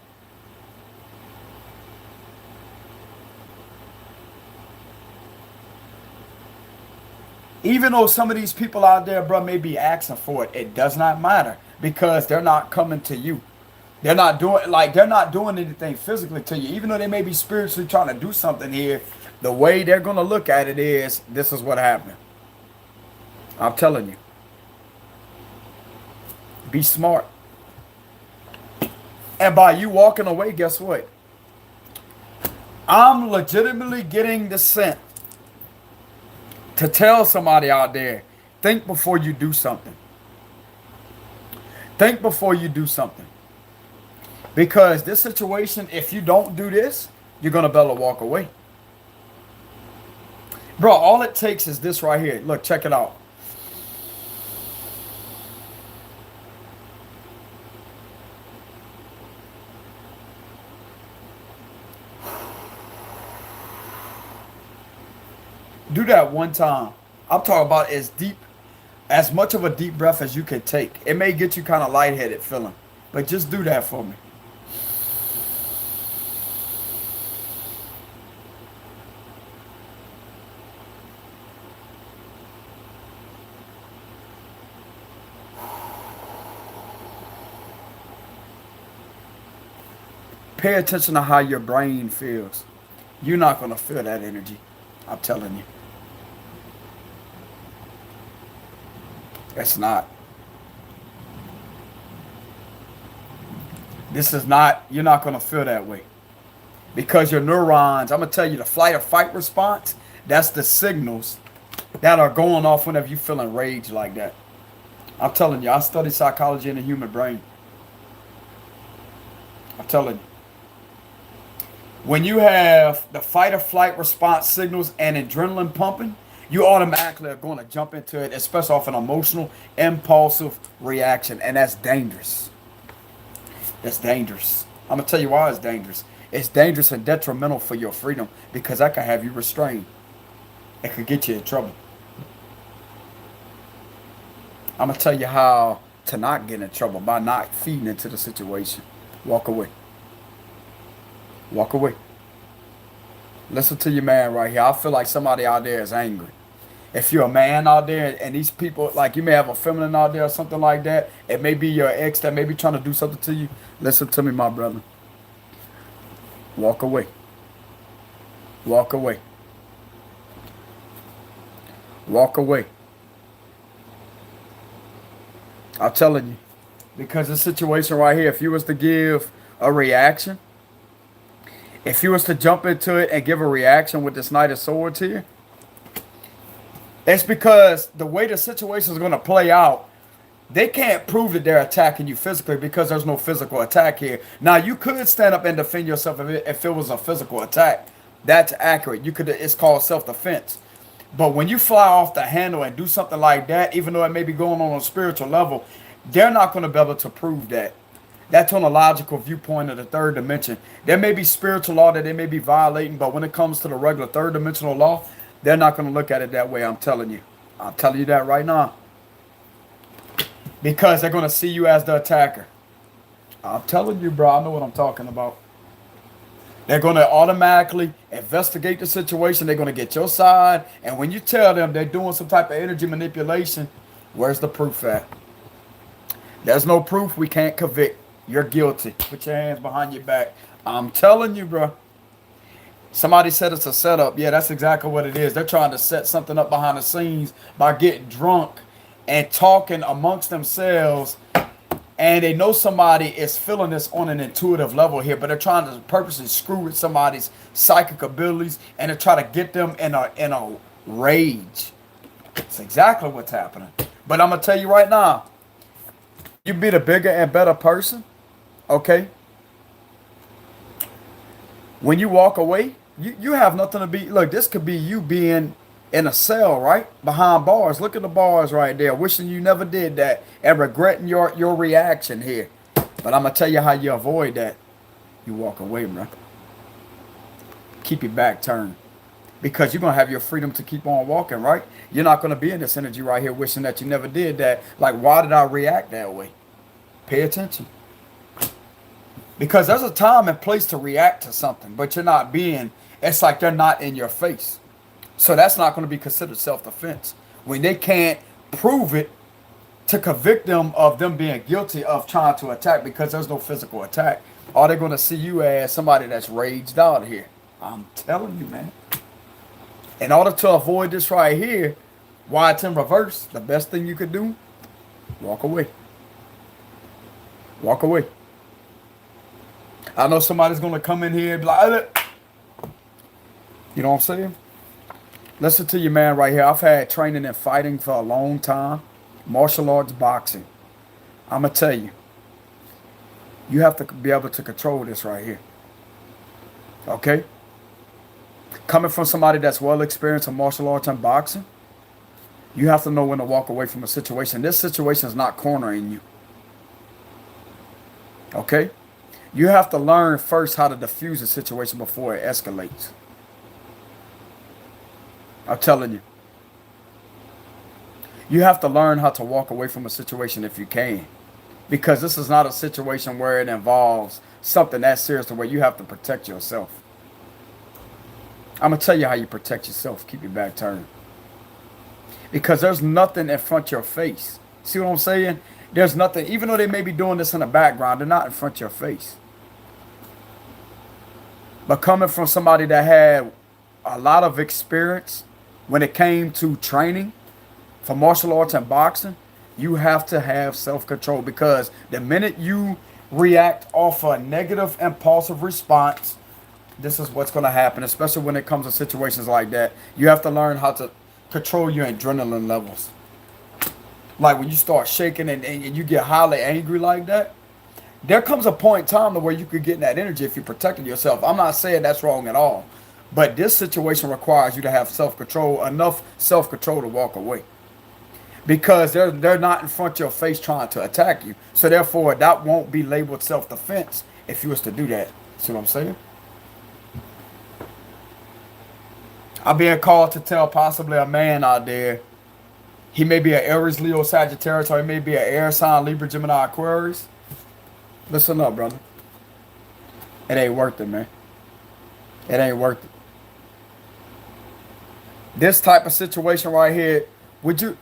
Even though some of these people out there, bro, may be asking for it, it does not matter, because they're not coming to you. They're not doing anything physically to you. Even though they may be spiritually trying to do something here, the way they're going to look at it is, this is what happened. I'm telling you. Be smart. And by you walking away, guess what? I'm legitimately getting the scent to tell somebody out there, think before you do something. Think before you do something. Because this situation, if you don't do this, you're going to be able to walk away. Bro, all it takes is this right here. Look, check it out. Do that one time. I'm talking about as much of a deep breath as you can take. It may get you kind of lightheaded feeling, but just do that for me. Pay attention to how your brain feels. You're not going to feel that energy. I'm telling you. It's not. This is not, you're not going to feel that way. Because your neurons, I'm going to tell you, the flight or fight response, that's the signals that are going off whenever you're feeling rage like that. I'm telling you, I study psychology in the human brain. I'm telling you. When you have the fight or flight response signals and adrenaline pumping, you automatically are going to jump into it, especially off an emotional, impulsive reaction. And that's dangerous. That's dangerous. I'm going to tell you why it's dangerous. It's dangerous and detrimental for your freedom, because that can have you restrained. It could get you in trouble. I'm going to tell you how to not get in trouble by not feeding into the situation. Walk away. Walk away. Listen to your man right here. I feel like somebody out there is angry. If you're a man out there and these people, like you may have a feminine out there or something like that, it may be your ex that may be trying to do something to you. Listen to me, my brother. Walk away. Walk away. Walk away. I'm telling you. Because this situation right here, if you was to give a reaction, if you was to jump into it and give a reaction with this Knight of Swords here, it's because the way the situation is going to play out, they can't prove that they're attacking you physically because there's no physical attack here. Now, you could stand up and defend yourself if it was a physical attack. That's accurate. You could. It's called self-defense. But when you fly off the handle and do something like that, even though it may be going on a spiritual level, they're not going to be able to prove that. That's on a logical viewpoint of the third dimension. There may be spiritual law that they may be violating, but when it comes to the regular third dimensional law, they're not going to look at it that way, I'm telling you. I'm telling you that right now. Because they're going to see you as the attacker. I'm telling you, bro, I know what I'm talking about. They're going to automatically investigate the situation. They're going to get your side. And when you tell them they're doing some type of energy manipulation, where's the proof at? There's no proof. We can't convict. You're guilty. Put your hands behind your back. I'm telling you, bro. Somebody said it's a setup. Yeah, that's exactly what it is. They're trying to set something up behind the scenes by getting drunk and talking amongst themselves. And they know somebody is feeling this on an intuitive level here, but they're trying to purposely screw with somebody's psychic abilities and to try to get them in a rage. It's exactly what's happening. But I'm going to tell you right now, you be the bigger and better person, okay? When you walk away, you have nothing to be. Look, this could be you being in a cell, right? Behind bars. Look at the bars right there. Wishing you never did that and regretting your reaction here. But I'm going to tell you how you avoid that. You walk away, bro. Keep your back turned. Because you're going to have your freedom to keep on walking, right? You're not going to be in this energy right here wishing that you never did that. Like, why did I react that way? Pay attention. Because there's a time and place to react to something, but you're not being, it's like they're not in your face. So that's not going to be considered self-defense. When they can't prove it to convict them of them being guilty of trying to attack because there's no physical attack, are they going to see you as somebody that's raged out here? I'm telling you, man. In order to avoid this right here, why it's in reverse, the best thing you could do, walk away. Walk away. I know somebody's going to come in here and be like, you know what I'm saying? Listen to your man right here. I've had training in fighting for a long time. Martial arts, boxing. I'm going to tell you. You have to be able to control this right here. Okay? Coming from somebody that's well experienced in martial arts and boxing, you have to know when to walk away from a situation. This situation is not cornering you. Okay? You have to learn first how to diffuse a situation before it escalates. I'm telling you. You have to learn how to walk away from a situation if you can. Because this is not a situation where it involves something that serious to where you have to protect yourself. I'm going to tell you how you protect yourself. Keep your back turned. Because there's nothing in front of your face. See what I'm saying? There's nothing. Even though they may be doing this in the background, they're not in front of your face. But coming from somebody that had a lot of experience when it came to training for martial arts and boxing, you have to have self-control, because the minute you react off a negative impulsive response, this is what's going to happen, especially when it comes to situations like that. You have to learn how to control your adrenaline levels. Like when you start shaking and you get highly angry like that, there comes a point in time to where you could get in that energy if you're protecting yourself. I'm not saying that's wrong at all. But this situation requires you to have self-control, enough self-control to walk away. Because they're not in front of your face trying to attack you. So therefore, that won't be labeled self-defense if you was to do that. See what I'm saying? I'm being called to tell possibly a man out there He may be an Aries, Leo, Sagittarius, or he may be an air sign, Libra, Gemini, Aquarius. Listen up, brother. It ain't worth it, man. It ain't worth it. This type of situation right here, would you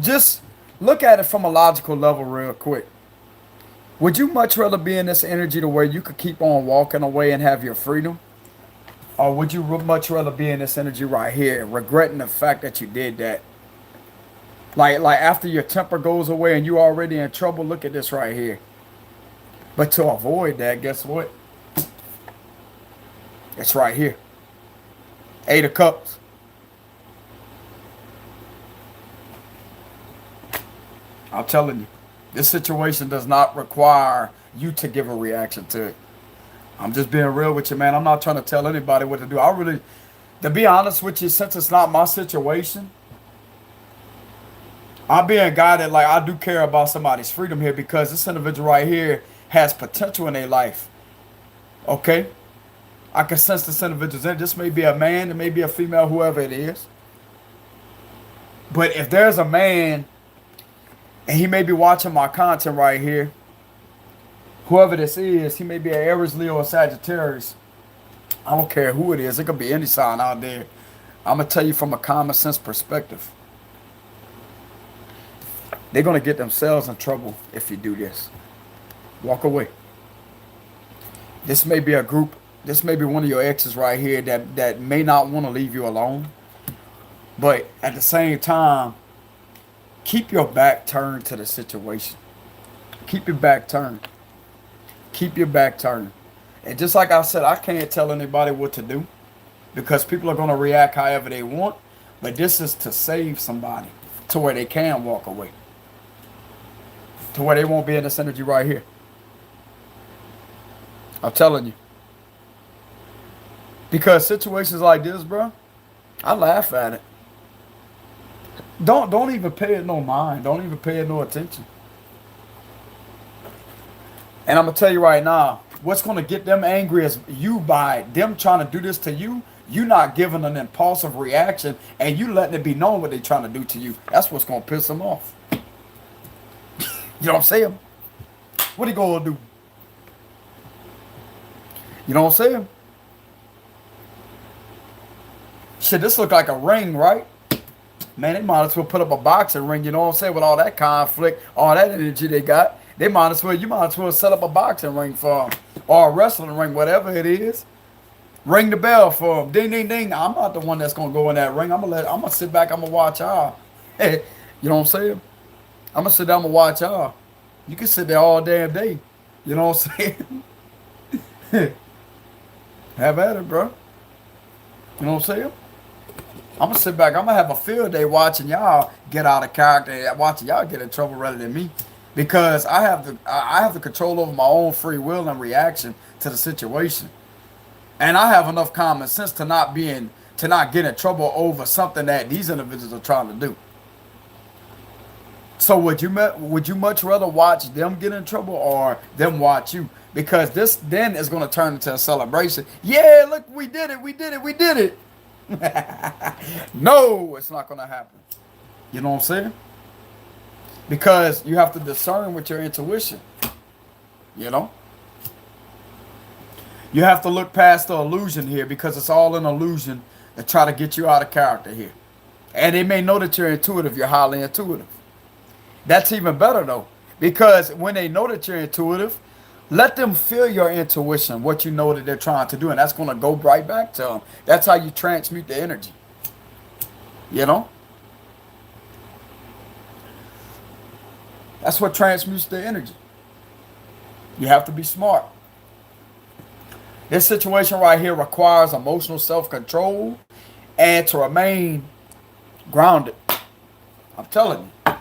just look at it from a logical level real quick? Would you much rather be in this energy to where you could keep on walking away and have your freedom? Or would you much rather be in this energy right here, regretting the fact that you did that? Like after your temper goes away and you already in trouble, look at this right here. But to avoid that, guess what? It's right here. 8 of Cups. I'm telling you, this situation does not require you to give a reaction to it. I'm just being real with you, man. I'm not trying to tell anybody what to do. To be honest with you, since it's not my situation, I'm being guided. Like, I do care about somebody's freedom here because this individual right here has potential in their life. Okay? I can sense this individual's in. This may be a man, it may be a female, whoever it is. But if there's a man, and he may be watching my content right here, whoever this is, he may be an Aries, Leo, or Sagittarius. I don't care who it is. It could be any sign out there. I'm going to tell you from a common sense perspective. They're going to get themselves in trouble if you do this. Walk away. This may be a group. This may be one of your exes right here that may not want to leave you alone. But at the same time, keep your back turned to the situation. Keep your back turned. Keep your back turned. And just like I said, I can't tell anybody what to do because people are going to react however they want. But this is to save somebody to where they can walk away. To where they won't be in this energy right here. I'm telling you. Because situations like this, bro, I laugh at it. Don't even pay it no mind. Don't even pay it no attention. And I'm going to tell you right now, what's going to get them angry is you by them trying to do this to you. You not giving an impulsive reaction and you letting it be known what they're trying to do to you. That's what's going to piss them off. You know what I'm saying? What he going to do? You know what I'm saying? Shit, this look like a ring, right? Man, they might as well put up a boxing ring, you know what I'm saying? With all that conflict, all that energy they got. You might as well set up a boxing ring for them. Or a wrestling ring, whatever it is. Ring the bell for them. Ding, ding, ding. I'm not the one that's going to go in that ring. I'm going to sit back. I'm going to watch y'all. Hey, you know what I'm saying? I'm going to sit down and watch y'all. You can sit there all damn day. You know what I'm saying? Have at it, bro. You know what I'm saying? I'm going to sit back. I'm going to have a field day watching y'all get out of character and watching y'all get in trouble rather than me. Because I have the control over my own free will and reaction to the situation. And I have enough common sense to not get in trouble over something that these individuals are trying to do. So would you much rather watch them get in trouble or them watch you? Because this then is going to turn into a celebration. Yeah, look, we did it. We did it. We did it. No, it's not going to happen. You know what I'm saying? Because you have to discern with your intuition. You know? You have to look past the illusion here because it's all an illusion to try to get you out of character here. And they may know that you're intuitive. You're highly intuitive. That's even better though. Because when they know that you're intuitive, let them feel your intuition, what you know that they're trying to do. And that's going to go right back to them. That's how you transmute the energy. You know? That's what transmutes the energy. You have to be smart. This situation right here requires emotional self-control and to remain grounded. I'm telling you.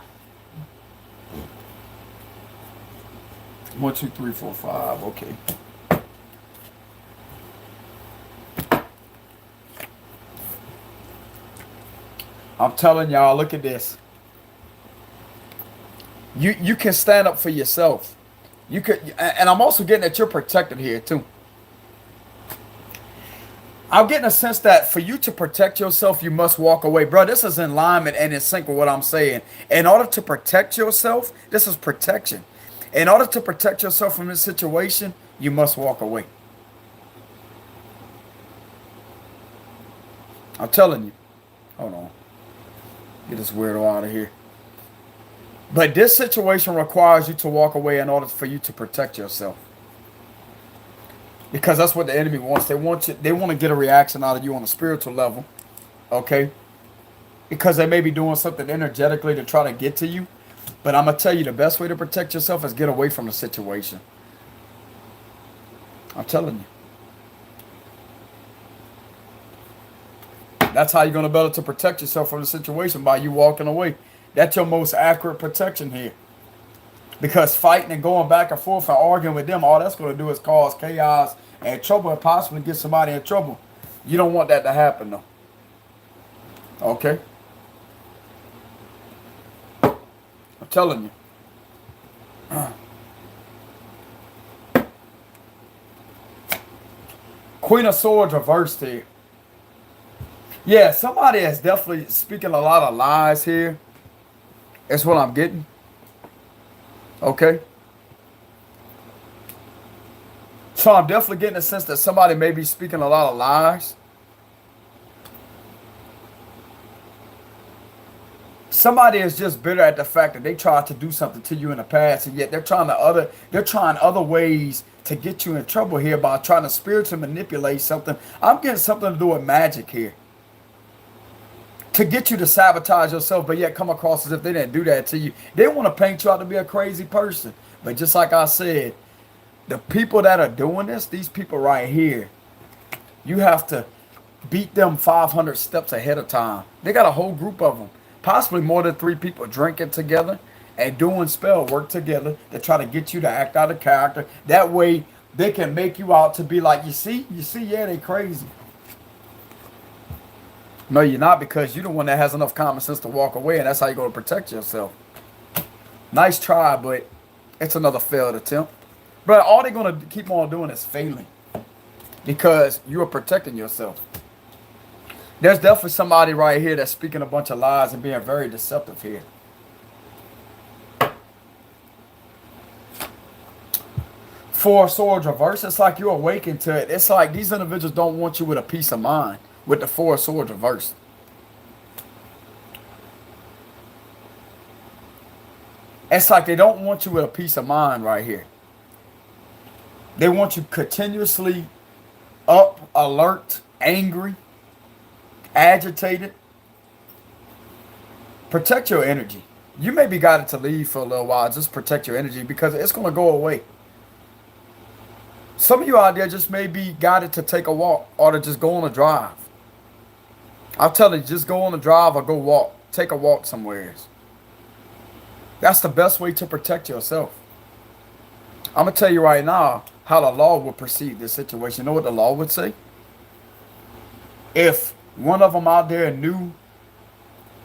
1, 2, 3, 4, 5. Okay. I'm telling y'all, look at this. You can stand up for yourself. You could, and I'm also getting that you're protected here too. I'm getting a sense that for you to protect yourself, you must walk away. Bro, this is in alignment and in sync with what I'm saying. In order to protect yourself, this is protection. In order to protect yourself from this situation, you must walk away. I'm telling you. Hold on. Get this weirdo out of here. But this situation requires you to walk away in order for you to protect yourself. Because that's what the enemy wants. They want to get a reaction out of you on a spiritual level. Okay? Because they may be doing something energetically to try to get to you. But I'm going to tell you, the best way to protect yourself is get away from the situation. I'm telling you. That's how you're going to be able to protect yourself from the situation, by you walking away. That's your most accurate protection here. Because fighting and going back and forth and arguing with them, all that's going to do is cause chaos and trouble and possibly get somebody in trouble. You don't want that to happen, though. Okay? I'm telling you. Queen of Swords reversed here. Yeah, somebody is definitely speaking a lot of lies here. That's what I'm getting. Okay? So I'm definitely getting a sense that somebody may be speaking a lot of lies. Somebody is just bitter at the fact that they tried to do something to you in the past, and yet they're trying other ways to get you in trouble here by trying to spiritually manipulate something. I'm getting something to do with magic here. To get you to sabotage yourself, but yet come across as if they didn't do that to you. They want to paint you out to be a crazy person. But just like I said, the people that are doing this, these people right here, you have to beat them 500 steps ahead of time. They got a whole group of them. Possibly more than 3 people drinking together and doing spell work together to try to get you to act out of character. That way, they can make you out to be like, you see, yeah, they crazy. No, you're not, because you're the one that has enough common sense to walk away, and that's how you're going to protect yourself. Nice try, but it's another failed attempt. But all they're going to keep on doing is failing, because you are protecting yourself. There's definitely somebody right here that's speaking a bunch of lies and being very deceptive here. Four Swords reverse. It's like you're awakened to it. It's like these individuals don't want you with a peace of mind. With the Four Swords reversed. It's like they don't want you with a peace of mind right here. They want you continuously up, alert, angry, agitated. Protect your energy. You may be guided to leave for a little while. Just protect your energy, because it's going to go away. Some of you out there just may be guided to take a walk or to just go on a drive. I'll tell you, just go on a drive or go walk. Take a walk somewhere. That's the best way to protect yourself. I'm going to tell you right now how the law would perceive this situation. You know what the law would say? If one of them out there knew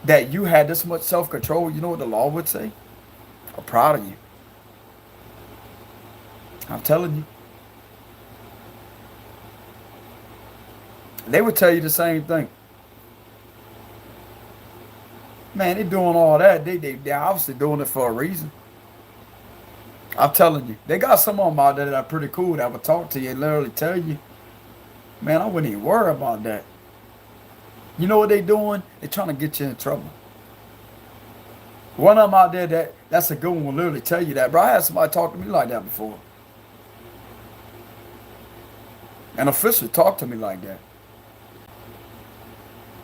that you had this much self-control, you know what the law would say? I'm proud of you. I'm telling you. They would tell you the same thing. Man, they doing all that. They're obviously doing it for a reason. I'm telling you. They got some of them out there that are pretty cool that would talk to you and literally tell you, man, I wouldn't even worry about that. You know what they doing? They're trying to get you in trouble. One of them out there that's a good one will literally tell you that. Bro, I had somebody talk to me like that before. An official talked to me like that.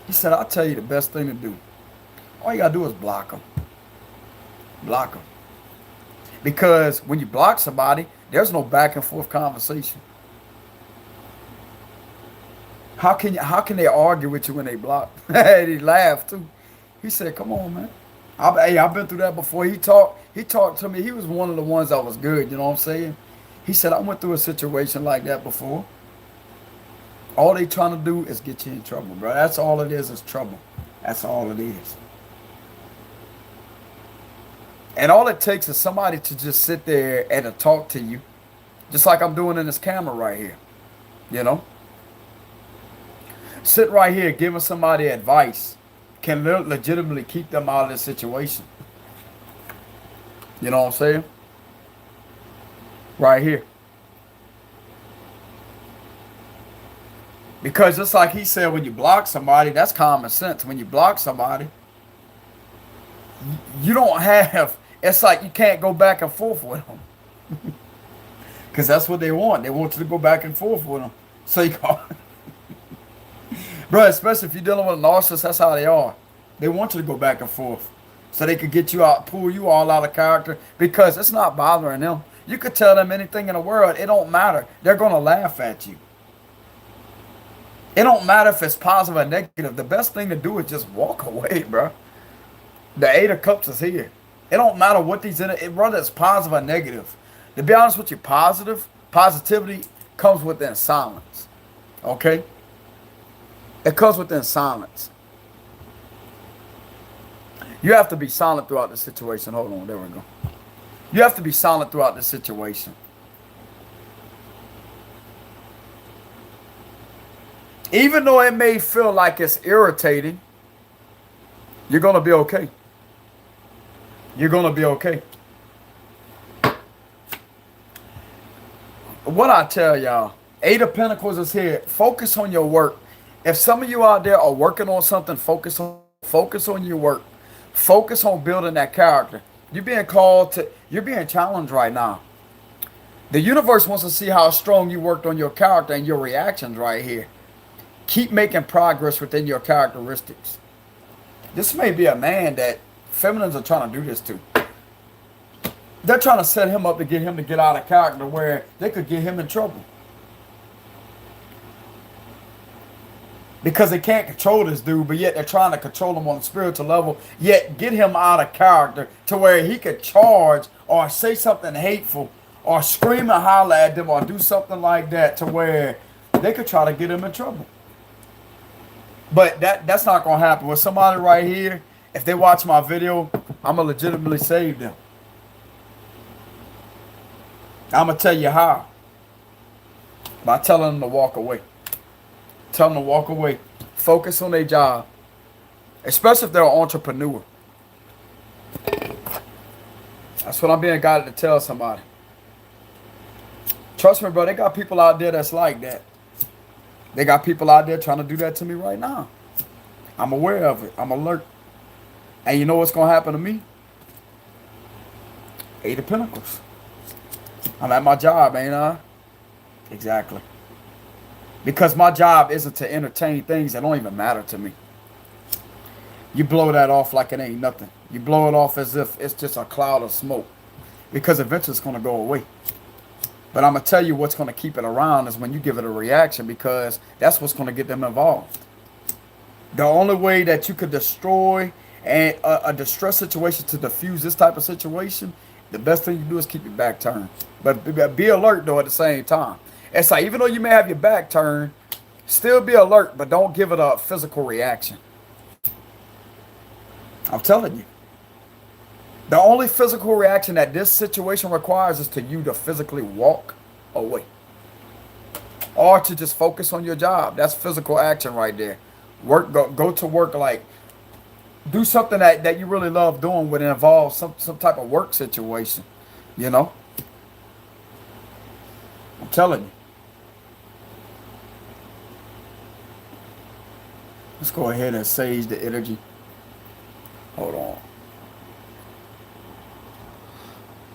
He said, I'll tell you the best thing to do. All you got to do is block them. Block them. Because when you block somebody, there's no back and forth conversation. How can they argue with you when they block? He laughed too. He said, come on, man. I've been through that before. He talked to me. He was one of the ones that was good, you know what I'm saying? He said, I went through a situation like that before. All they trying to do is get you in trouble, bro. That's all it is trouble. That's all it is. And all it takes is somebody to just sit there and to talk to you, just like I'm doing in this camera right here, you know? Sit right here giving somebody advice can legitimately keep them out of this situation. You know what I'm saying? Right here. Because just like he said, when you block somebody, that's common sense. When you block somebody, you don't have, it's like you can't go back and forth with them. Because that's what they want. They want you to go back and forth with them. So you go, bro, especially if you're dealing with a narcissist, that's how they are. They want you to go back and forth. So they could get you out, pull you all out of character. Because it's not bothering them. You could tell them anything in the world. It don't matter. They're going to laugh at you. It don't matter if it's positive or negative. The best thing to do is just walk away, bro. The Eight of Cups is here. It don't matter what these, whether it's positive or negative. To be honest with you, positivity comes within silence. Okay? It comes within silence. You have to be silent throughout the situation. Hold on, there we go. You have to be silent throughout the situation. Even though it may feel like it's irritating, you're going to be okay. You're going to be okay. What I tell y'all, Eight of Pentacles is here. Focus on your work. If some of you out there are working on something, focus on your work. Focus on building that character. You're being called to, you're being challenged right now. The universe wants to see how strong you worked on your character and your reactions right here. Keep making progress within your characteristics. This may be a man that feminines are trying to do this to. They're trying to set him up to get him to get out of character where they could get him in trouble. Because they can't control this dude, but yet they're trying to control him on a spiritual level, yet get him out of character to where he could charge or say something hateful or scream and holler at them or do something like that to where they could try to get him in trouble. But that's not going to happen. With somebody right here, if they watch my video, I'm going to legitimately save them. I'm going to tell you how. By telling them to walk away. Tell them to walk away. Focus on their job. Especially if they're an entrepreneur. That's what I'm being guided to tell somebody. Trust me, bro. They got people out there that's like that. They got people out there trying to do that to me right now. I'm aware of it. I'm alert. And you know what's going to happen to me? Eight of Pentacles. I'm at my job, ain't I? Exactly. Because my job isn't to entertain things that don't even matter to me. You blow that off like it ain't nothing. You blow it off as if it's just a cloud of smoke. Because eventually it's going to go away. But I'm going to tell you what's going to keep it around is when you give it a reaction, because that's what's going to get them involved. The only way that you could destroy a distress situation to diffuse this type of situation, the best thing you do is keep your back turned. But be alert, though, at the same time. It's like, even though you may have your back turned, still be alert, but don't give it a physical reaction. I'm telling you. The only physical reaction that this situation requires is to you to physically walk away. Or to just focus on your job. That's physical action right there. Go to work, like, do something that you really love doing would involve some type of work situation. You know? I'm telling you. Let's go ahead and sage the energy. Hold on.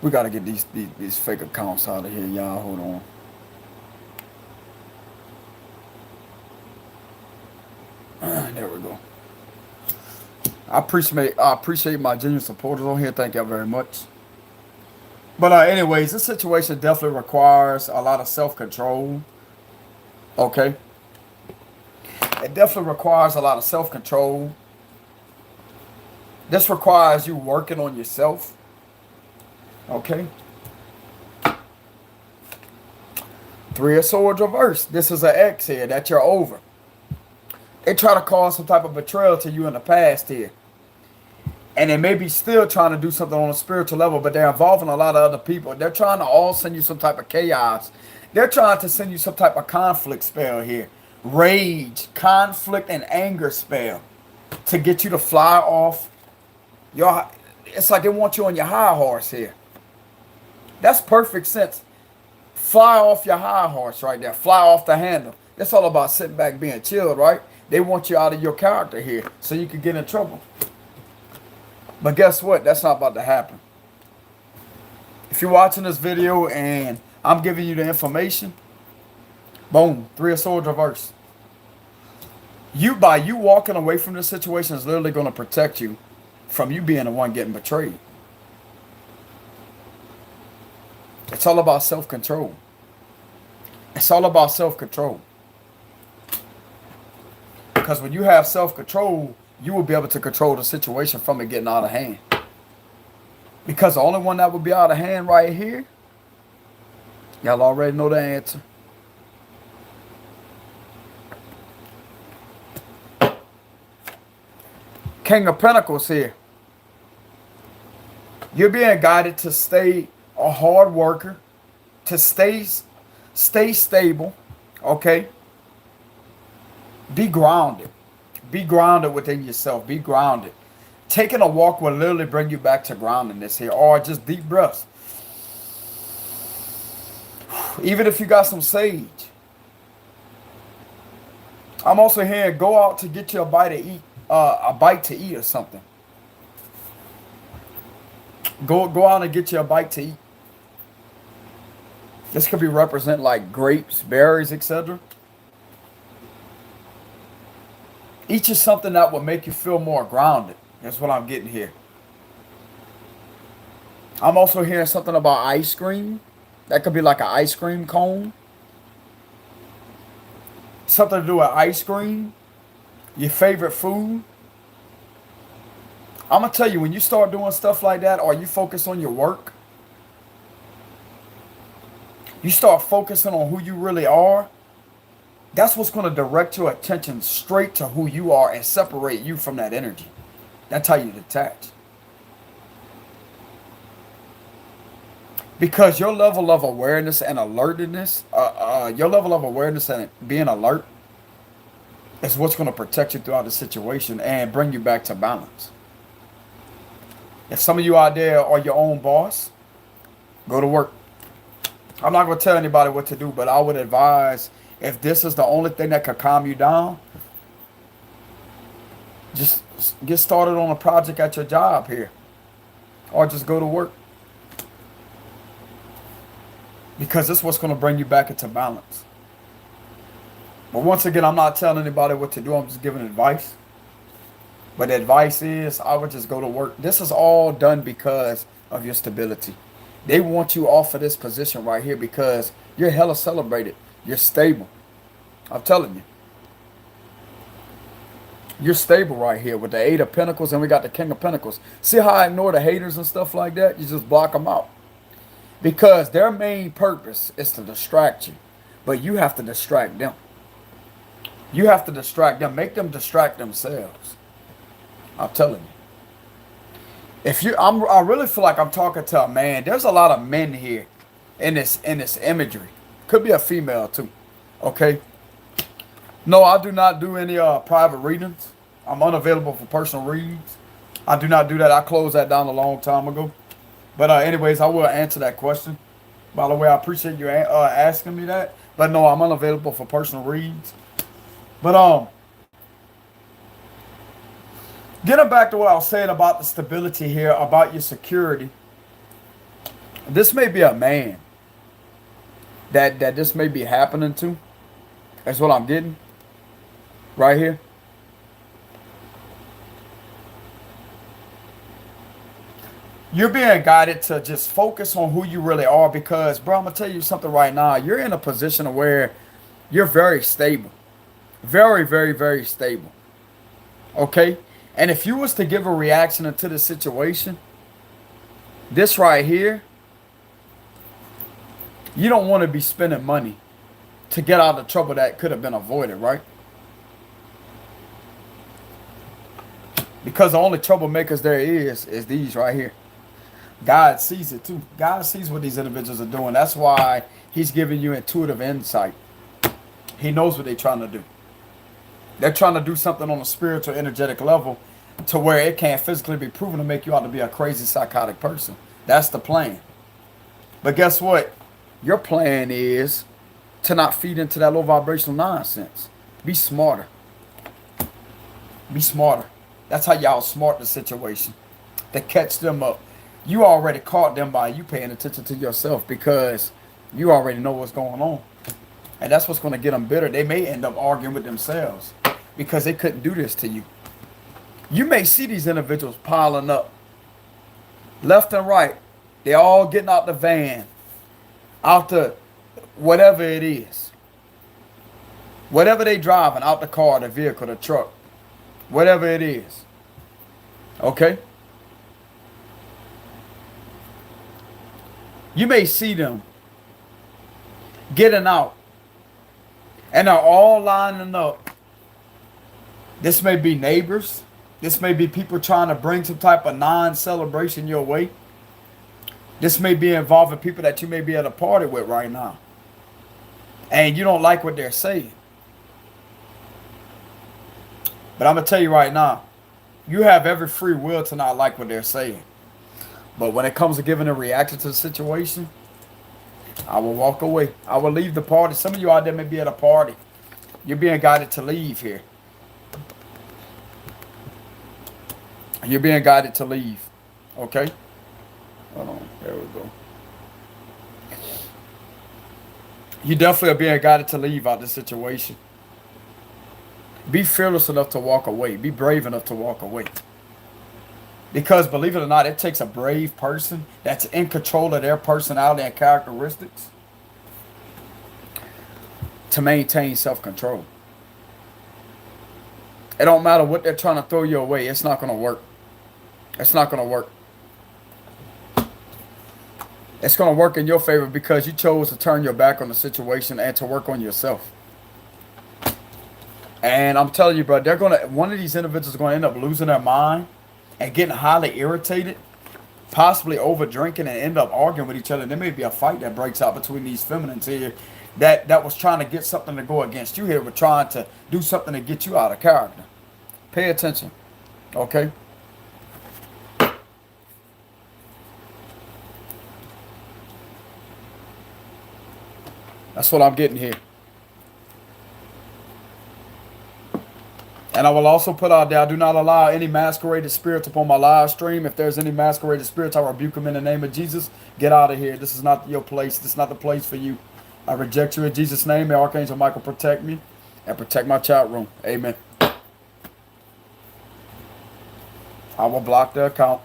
We got to get these fake accounts out of here, y'all. Hold on. There we go. I appreciate my genuine supporters on here. Thank y'all very much. But anyways, this situation definitely requires a lot of self-control. Okay. It definitely requires a lot of self-control. This requires you working on yourself. Okay. Three of Swords reversed. This is an X here that you're over. They try to cause some type of betrayal to you in the past here. And they may be still trying to do something on a spiritual level, but they're involving a lot of other people. They're trying to all send you some type of chaos. They're trying to send you some type of conflict spell here, rage, conflict, and anger spell to get you to fly off your. It's like they want you on your high horse here. That's perfect sense. Fly off your high horse right there. Fly off the handle. It's all about sitting back, being chilled, right? They want you out of your character here so you can get in trouble. But guess what? That's not about to happen. If you're watching this video and I'm giving you the information, boom, 3 of Swords reversed. By you walking away from this situation is literally going to protect you from you being the one getting betrayed. It's all about self-control. It's all about self-control. Because when you have self-control, you will be able to control the situation from it getting out of hand. Because the only one that would be out of hand right here, y'all already know the answer. King of Pentacles here. You're being guided to stay a hard worker, to stay stable, okay? Be grounded. Be grounded within yourself. Be grounded. Taking a walk will literally bring you back to groundedness here, or just deep breaths. Even if you got some sage. I'm also hearing go out to get you a bite to eat or something. Go out and get you a bite to eat. This could be represent like grapes, berries, etc. Eat you something that will make you feel more grounded. That's what I'm getting here. I'm also hearing something about ice cream. That could be like an ice cream cone. Something to do with ice cream. Your favorite food. I'm going to tell you, when you start doing stuff like that, or you focus on your work, you start focusing on who you really are, that's what's going to direct your attention straight to who you are and separate you from that energy. That's how you detach. Because your level of awareness and alertness, your level of awareness and being alert is what's going to protect you throughout the situation and bring you back to balance. If some of you out there are your own boss, go to work. I'm not going to tell anybody what to do, but I would advise, if this is the only thing that could calm you down, just get started on a project at your job here. Or just go to work. Because this is what's going to bring you back into balance. But once again, I'm not telling anybody what to do. I'm just giving advice. But the advice is, I would just go to work. This is all done because of your stability. They want you off of this position right here because you're hella celebrated. You're stable. I'm telling you. You're stable right here with the 8 of Pentacles and we got the King of Pentacles. See how I ignore the haters and stuff like that? You just block them out. Because their main purpose is to distract you. But you have to distract them. You have to distract them. Make them distract themselves. I'm telling you. I really feel like I'm talking to a man. There's a lot of men here in this imagery. Could be a female too. Okay. No, I do not do any private readings. I'm unavailable for personal readings. I do not do that. I closed that down a long time ago. But anyways, I will answer that question. By the way, I appreciate you asking me that. But no, I'm unavailable for personal readings. But getting back to what I was saying about the stability here, about your security. This may be a man that this may be happening to. That's what I'm getting. Right here. You're being guided to just focus on who you really are because, bro, I'm going to tell you something right now. You're in a position where you're very stable. Very, very, very stable. Okay? And if you was to give a reaction into the situation, this right here, you don't want to be spending money to get out of trouble that could have been avoided, right? Because the only troublemakers there is these right here. God sees it too. God sees what these individuals are doing. That's why he's giving you intuitive insight. He knows what they're trying to do. They're trying to do something on a spiritual, energetic level to where it can't physically be proven to make you out to be a crazy, psychotic person. That's the plan. But guess what? Your plan is to not feed into that low vibrational nonsense. Be smarter. Be smarter. That's how y'all smart the situation. To catch them up. You already caught them by you paying attention to yourself because you already know what's going on. And that's what's going to get them bitter. They may end up arguing with themselves because they couldn't do this to you. You may see these individuals piling up left and right. They're all getting out the van, out the whatever it is. Whatever they driving, out the car, the vehicle, the truck, whatever it is. Okay? You may see them getting out and they're all lining up. This may be neighbors. This may be people trying to bring some type of non-celebration your way. This may be involving people that you may be at a party with right now. And you don't like what they're saying. But I'm going to tell you right now, you have every free will to not like what they're saying. But when it comes to giving a reaction to the situation, I will walk away. I will leave the party. Some of you out there may be at a party. You're being guided to leave here. You're being guided to leave. Okay? Hold on. There we go. You definitely are being guided to leave out this situation. Be fearless enough to walk away. Be brave enough to walk away. Because believe it or not, it takes a brave person that's in control of their personality and characteristics to maintain self-control. It don't matter what they're trying to throw you away. It's not going to work. It's not going to work. It's going to work in your favor because you chose to turn your back on the situation and to work on yourself. And I'm telling you, bro, one of these individuals is going to end up losing their mind and getting highly irritated, possibly over drinking and end up arguing with each other. There may be a fight that breaks out between these feminines here that was trying to get something to go against you here, were trying to do something to get you out of character. Pay attention, okay? That's what I'm getting here. And I will also put out there, I do not allow any masqueraded spirits upon my live stream. If there's any masqueraded spirits, I rebuke them in the name of Jesus. Get out of here. This is not your place. This is not the place for you. I reject you in Jesus' name. May Archangel Michael protect me and protect my chat room. Amen. I will block the account.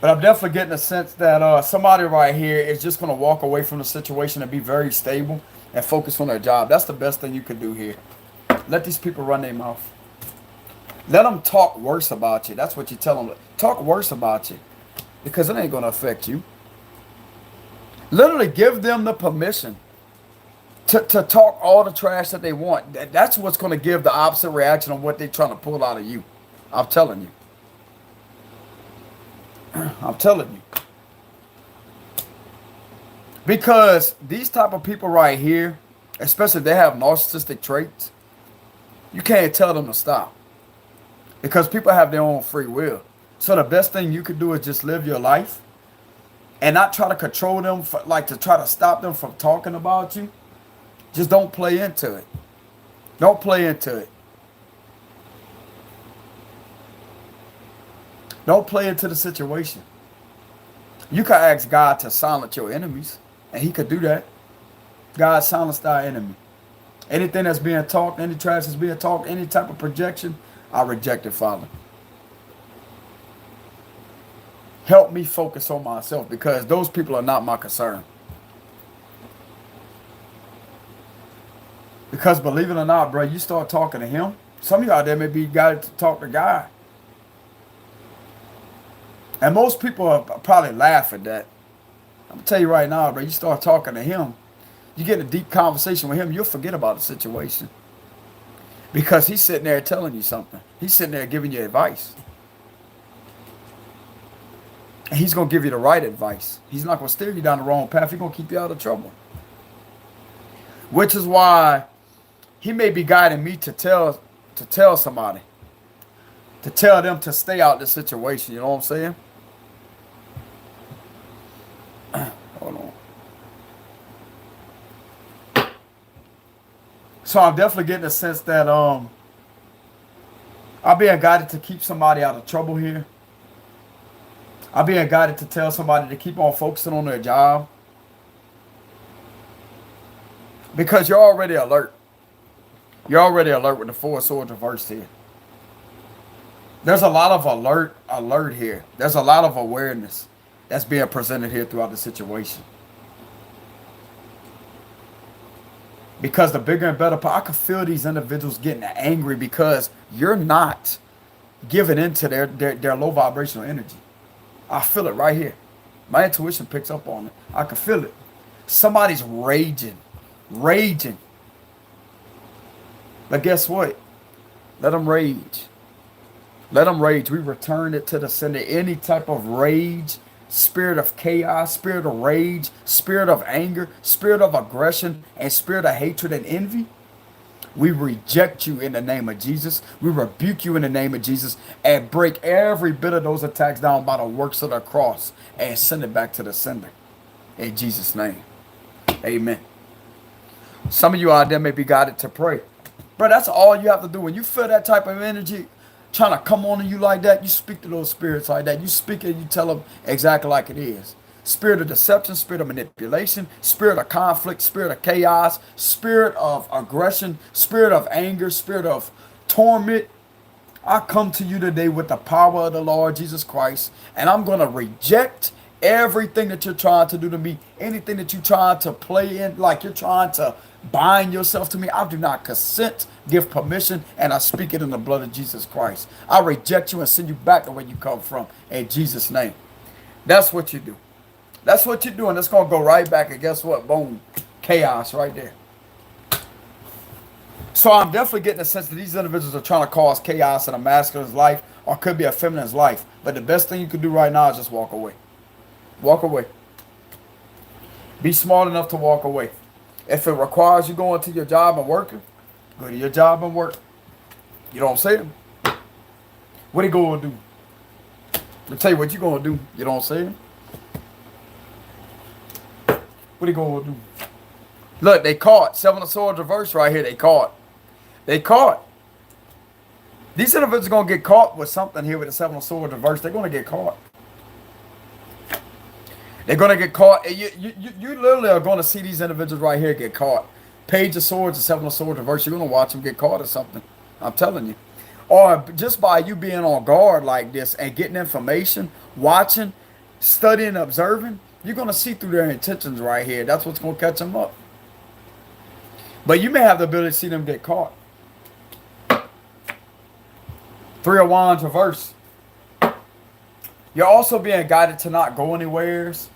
But I'm definitely getting a sense that somebody right here is just going to walk away from the situation and be very stable and focus on their job. That's the best thing you could do here. Let these people run their mouth. Let them talk worse about you. That's what you tell them. Talk worse about you. Because it ain't going to affect you. Literally give them the permission to talk all the trash that they want. That's what's going to give the opposite reaction on what they're trying to pull out of you. I'm telling you. I'm telling you. Because these type of people right here, especially if they have narcissistic traits, you can't tell them to stop. Because people have their own free will. So the best thing you could do is just live your life and not try to control them, to try to stop them from talking about you. Just don't play into it. Don't play into it. Don't play into the situation. You can ask God to silence your enemies, and he could do that. God silenced our enemy. Anything that's being talked, any trash that's being talked, any type of projection, I reject it, Father. Help me focus on myself because those people are not my concern. Because believe it or not, bro, you start talking to him. Some of you out there may be guided to talk to God. And most people are probably laugh at that. I'm going to tell you right now, bro, you start talking to him, you get a deep conversation with him, you'll forget about the situation. Because he's sitting there telling you something. He's sitting there giving you advice. And he's going to give you the right advice. He's not going to steer you down the wrong path. He's going to keep you out of trouble. Which is why he may be guiding me to tell somebody. To tell them to stay out of the situation. You know what I'm saying? Hold on. So I'm definitely getting a sense that I'm being guided to keep somebody out of trouble here. I'm being guided to tell somebody to keep on focusing on their job. Because you're already alert. You're already alert with the Four of Swords reversed here. There's a lot of alert here. There's a lot of awareness that's being presented here throughout the situation. Because the bigger and better part, I can feel these individuals getting angry because you're not giving into their low vibrational energy. I feel it right here. My intuition picks up on it. I can feel it. Somebody's raging. Raging. But guess what? Let them rage. Let them rage. We return it to the sender. Any type of rage, spirit of chaos, spirit of rage, spirit of anger, spirit of aggression, and spirit of hatred and envy. We reject you in the name of Jesus. We rebuke you in the name of Jesus and break every bit of those attacks down by the works of the cross and send it back to the sender. In Jesus' name. Amen. Some of you out there may be guided to pray. But that's all you have to do. When you feel that type of energy trying to come on you like that, you speak to those spirits like that. You speak it, you tell them exactly like it is. Spirit of deception, spirit of manipulation, spirit of conflict, spirit of chaos, spirit of aggression, spirit of anger, spirit of torment. I come to you today with the power of the Lord Jesus Christ, and I'm going to reject everything that you're trying to do to me, anything that you're trying to play in, like you're trying to bind yourself to me. I do not consent, give permission, and I speak it in the blood of Jesus Christ. I reject you and send you back the way you come from in Jesus' name. That's what you do. That's what you're doing. It's going to go right back, and guess what? Boom. Chaos right there. So I'm definitely getting a sense that these individuals are trying to cause chaos in a masculine's life or could be a feminine's life. But the best thing you can do right now is just walk away. Walk away. Be smart enough to walk away. If it requires you going to your job and working, go to your job and work. You know what I'm saying? What are you going to do? I'll tell you what you're going to do. You know what I'm saying? What are you going to do? Look, they caught. Seven of Swords reverse right here. They caught. They caught. These individuals are going to get caught with something here with the Seven of Swords reverse. They're going to get caught. They're going to get caught. You literally are going to see these individuals right here get caught. Page of Swords and Seven of Swords reverse. You're going to watch them get caught or something. I'm telling you. Or just by you being on guard like this and getting information, watching, studying, observing, you're going to see through their intentions right here. That's what's going to catch them up. But you may have the ability to see them get caught. Three of Wands reverse. You're also being guided to not go anywheres.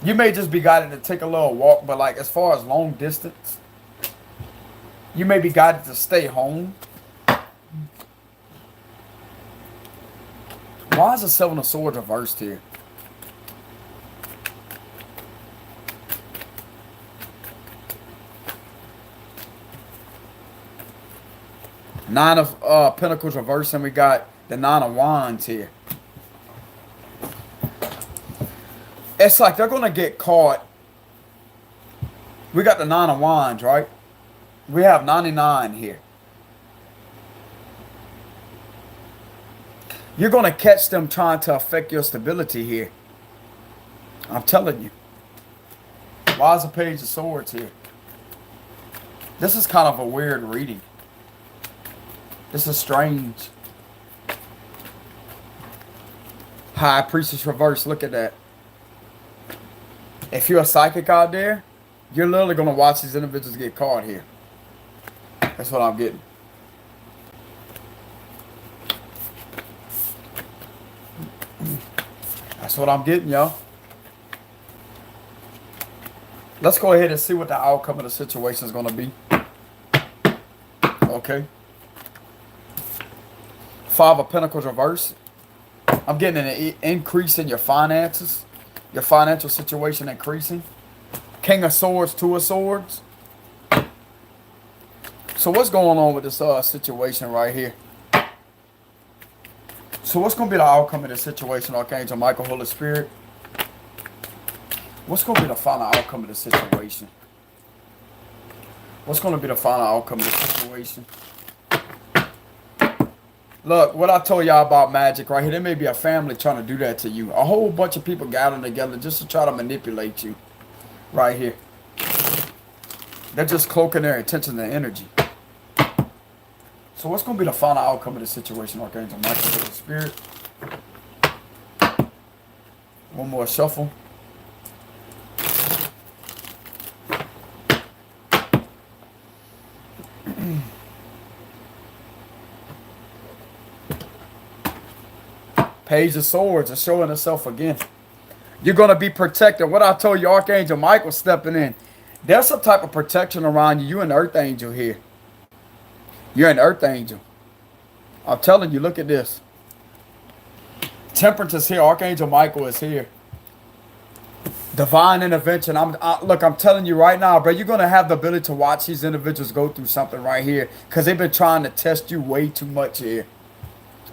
You may just be guided to take a little walk, but like as far as long distance, you may be guided to stay home. Why is the Seven of Swords reversed here? Nine of Pentacles reversed, and we got the Nine of Wands here. It's like they're going to get caught. We got the Nine of Wands, right? We have 99 here. You're going to catch them trying to affect your stability here. I'm telling you. Why is the Page of Swords here? This is kind of a weird reading. This is strange. High Priestess reverse. Look at that. If you're a psychic out there, you're literally going to watch these individuals get caught here. That's what I'm getting. That's what I'm getting, y'all. Let's go ahead and see what the outcome of the situation is going to be. Okay. Five of Pentacles reverse. I'm getting an increase in your finances. Your financial situation increasing. King of Swords, Two of Swords. So what's going on with this situation right here? So what's going to be the outcome of this situation, Archangel Michael, Holy Spirit? What's going to be the final outcome of the situation? What's going to be the final outcome of the situation? Look, what I told y'all about magic right here, there may be a family trying to do that to you. A whole bunch of people gathering together just to try to manipulate you right here. They're just cloaking their intention and energy. So what's going to be the final outcome of the situation, Archangel Michael, Holy Spirit? One more shuffle. Page of Swords is showing itself again. You're going to be protected. What I told you, Archangel Michael stepping in. There's some type of protection around you. You're an Earth Angel here. You're an Earth Angel. I'm telling you, look at this. Temperance is here. Archangel Michael is here. Divine intervention. Look, I'm telling you right now, bro, you're going to have the ability to watch these individuals go through something right here because they've been trying to test you way too much here.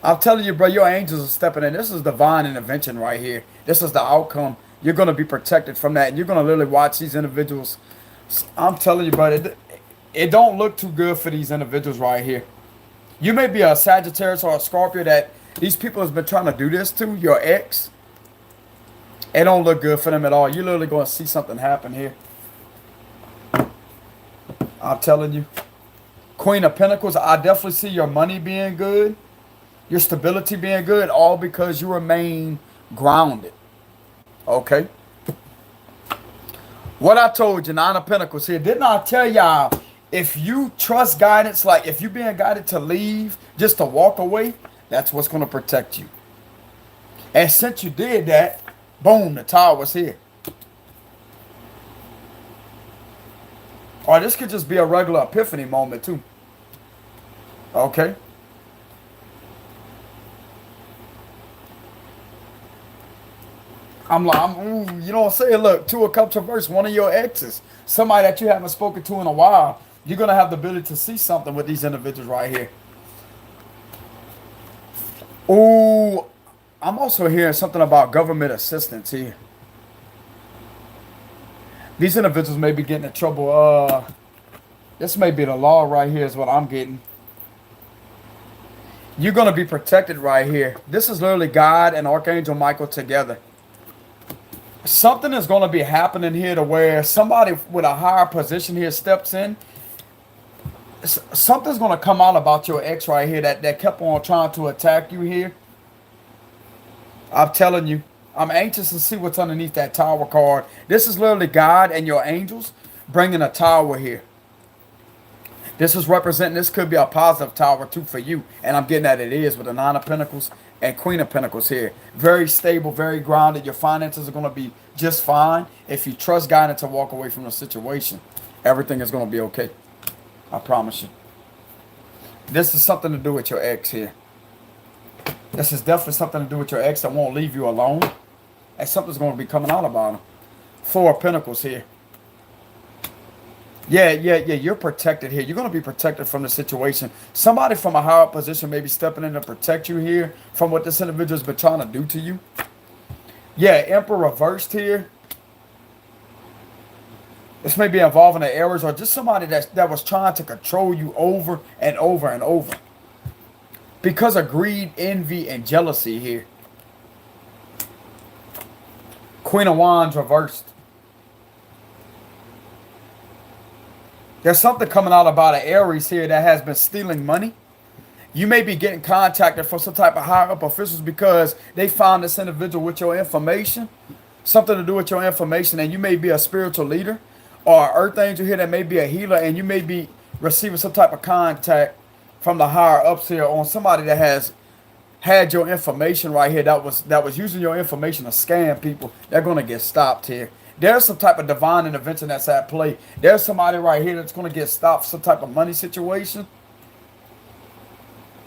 I'm telling you, bro, your angels are stepping in. This is divine intervention right here. This is the outcome. You're going to be protected from that. And you're going to literally watch these individuals. I'm telling you, bro, it don't look too good for these individuals right here. You may be a Sagittarius or a Scorpio that these people has been trying to do this to, your ex. It don't look good for them at all. You're literally going to see something happen here. I'm telling you. Queen of Pentacles, I definitely see your money being good. Your stability being good, all because you remain grounded. Okay? What I told you, Nine of Pentacles here, didn't I tell y'all, if you trust guidance, like if you're being guided to leave, just to walk away, that's what's going to protect you. And since you did that, boom, the Tower was here. Or this could just be a regular epiphany moment too. Okay? I'm like, you know what I'm saying? Look, Two of Cups reverse, one of your exes, somebody that you haven't spoken to in a while. You're going to have the ability to see something with these individuals right here. Oh, I'm also hearing something about government assistance here. These individuals may be getting in trouble. This may be the law right here is what I'm getting. You're going to be protected right here. This is literally God and Archangel Michael together. Something is going to be happening here to where somebody with a higher position here steps in. Something's going to come out about your ex right here that kept on trying to attack you here. I'm telling you, I'm anxious to see what's underneath that Tower card. This is literally God and your angels bringing a Tower here. This is representing, this could be a positive Tower too for you. And I'm getting that it is with the Nine of Pentacles and Queen of Pentacles here. Very stable, very grounded. Your finances are going to be just fine. If you trust guidance to walk away from the situation, everything is going to be okay. I promise you. This is something to do with your ex here. This is definitely something to do with your ex that won't leave you alone. And something's going to be coming out about him. Four of Pentacles here. Yeah, you're protected here. You're going to be protected from the situation. Somebody from a higher position may be stepping in to protect you here from what this individual has been trying to do to you. Yeah, Emperor reversed here. This may be involving the errors or just somebody that was trying to control you over and over and over. Because of greed, envy, and jealousy here. Queen of Wands reversed. There's something coming out about an Aries here that has been stealing money. You may be getting contacted from some type of higher up officials because they found this individual with your information. Something to do with your information, and you may be a spiritual leader or an earth angel here that may be a healer, and you may be receiving some type of contact from the higher ups here on somebody that has had your information right here that was using your information to scam people. They're going to get stopped here. There's some type of divine intervention that's at play. There's somebody right here that's going to get stopped, some type of money situation.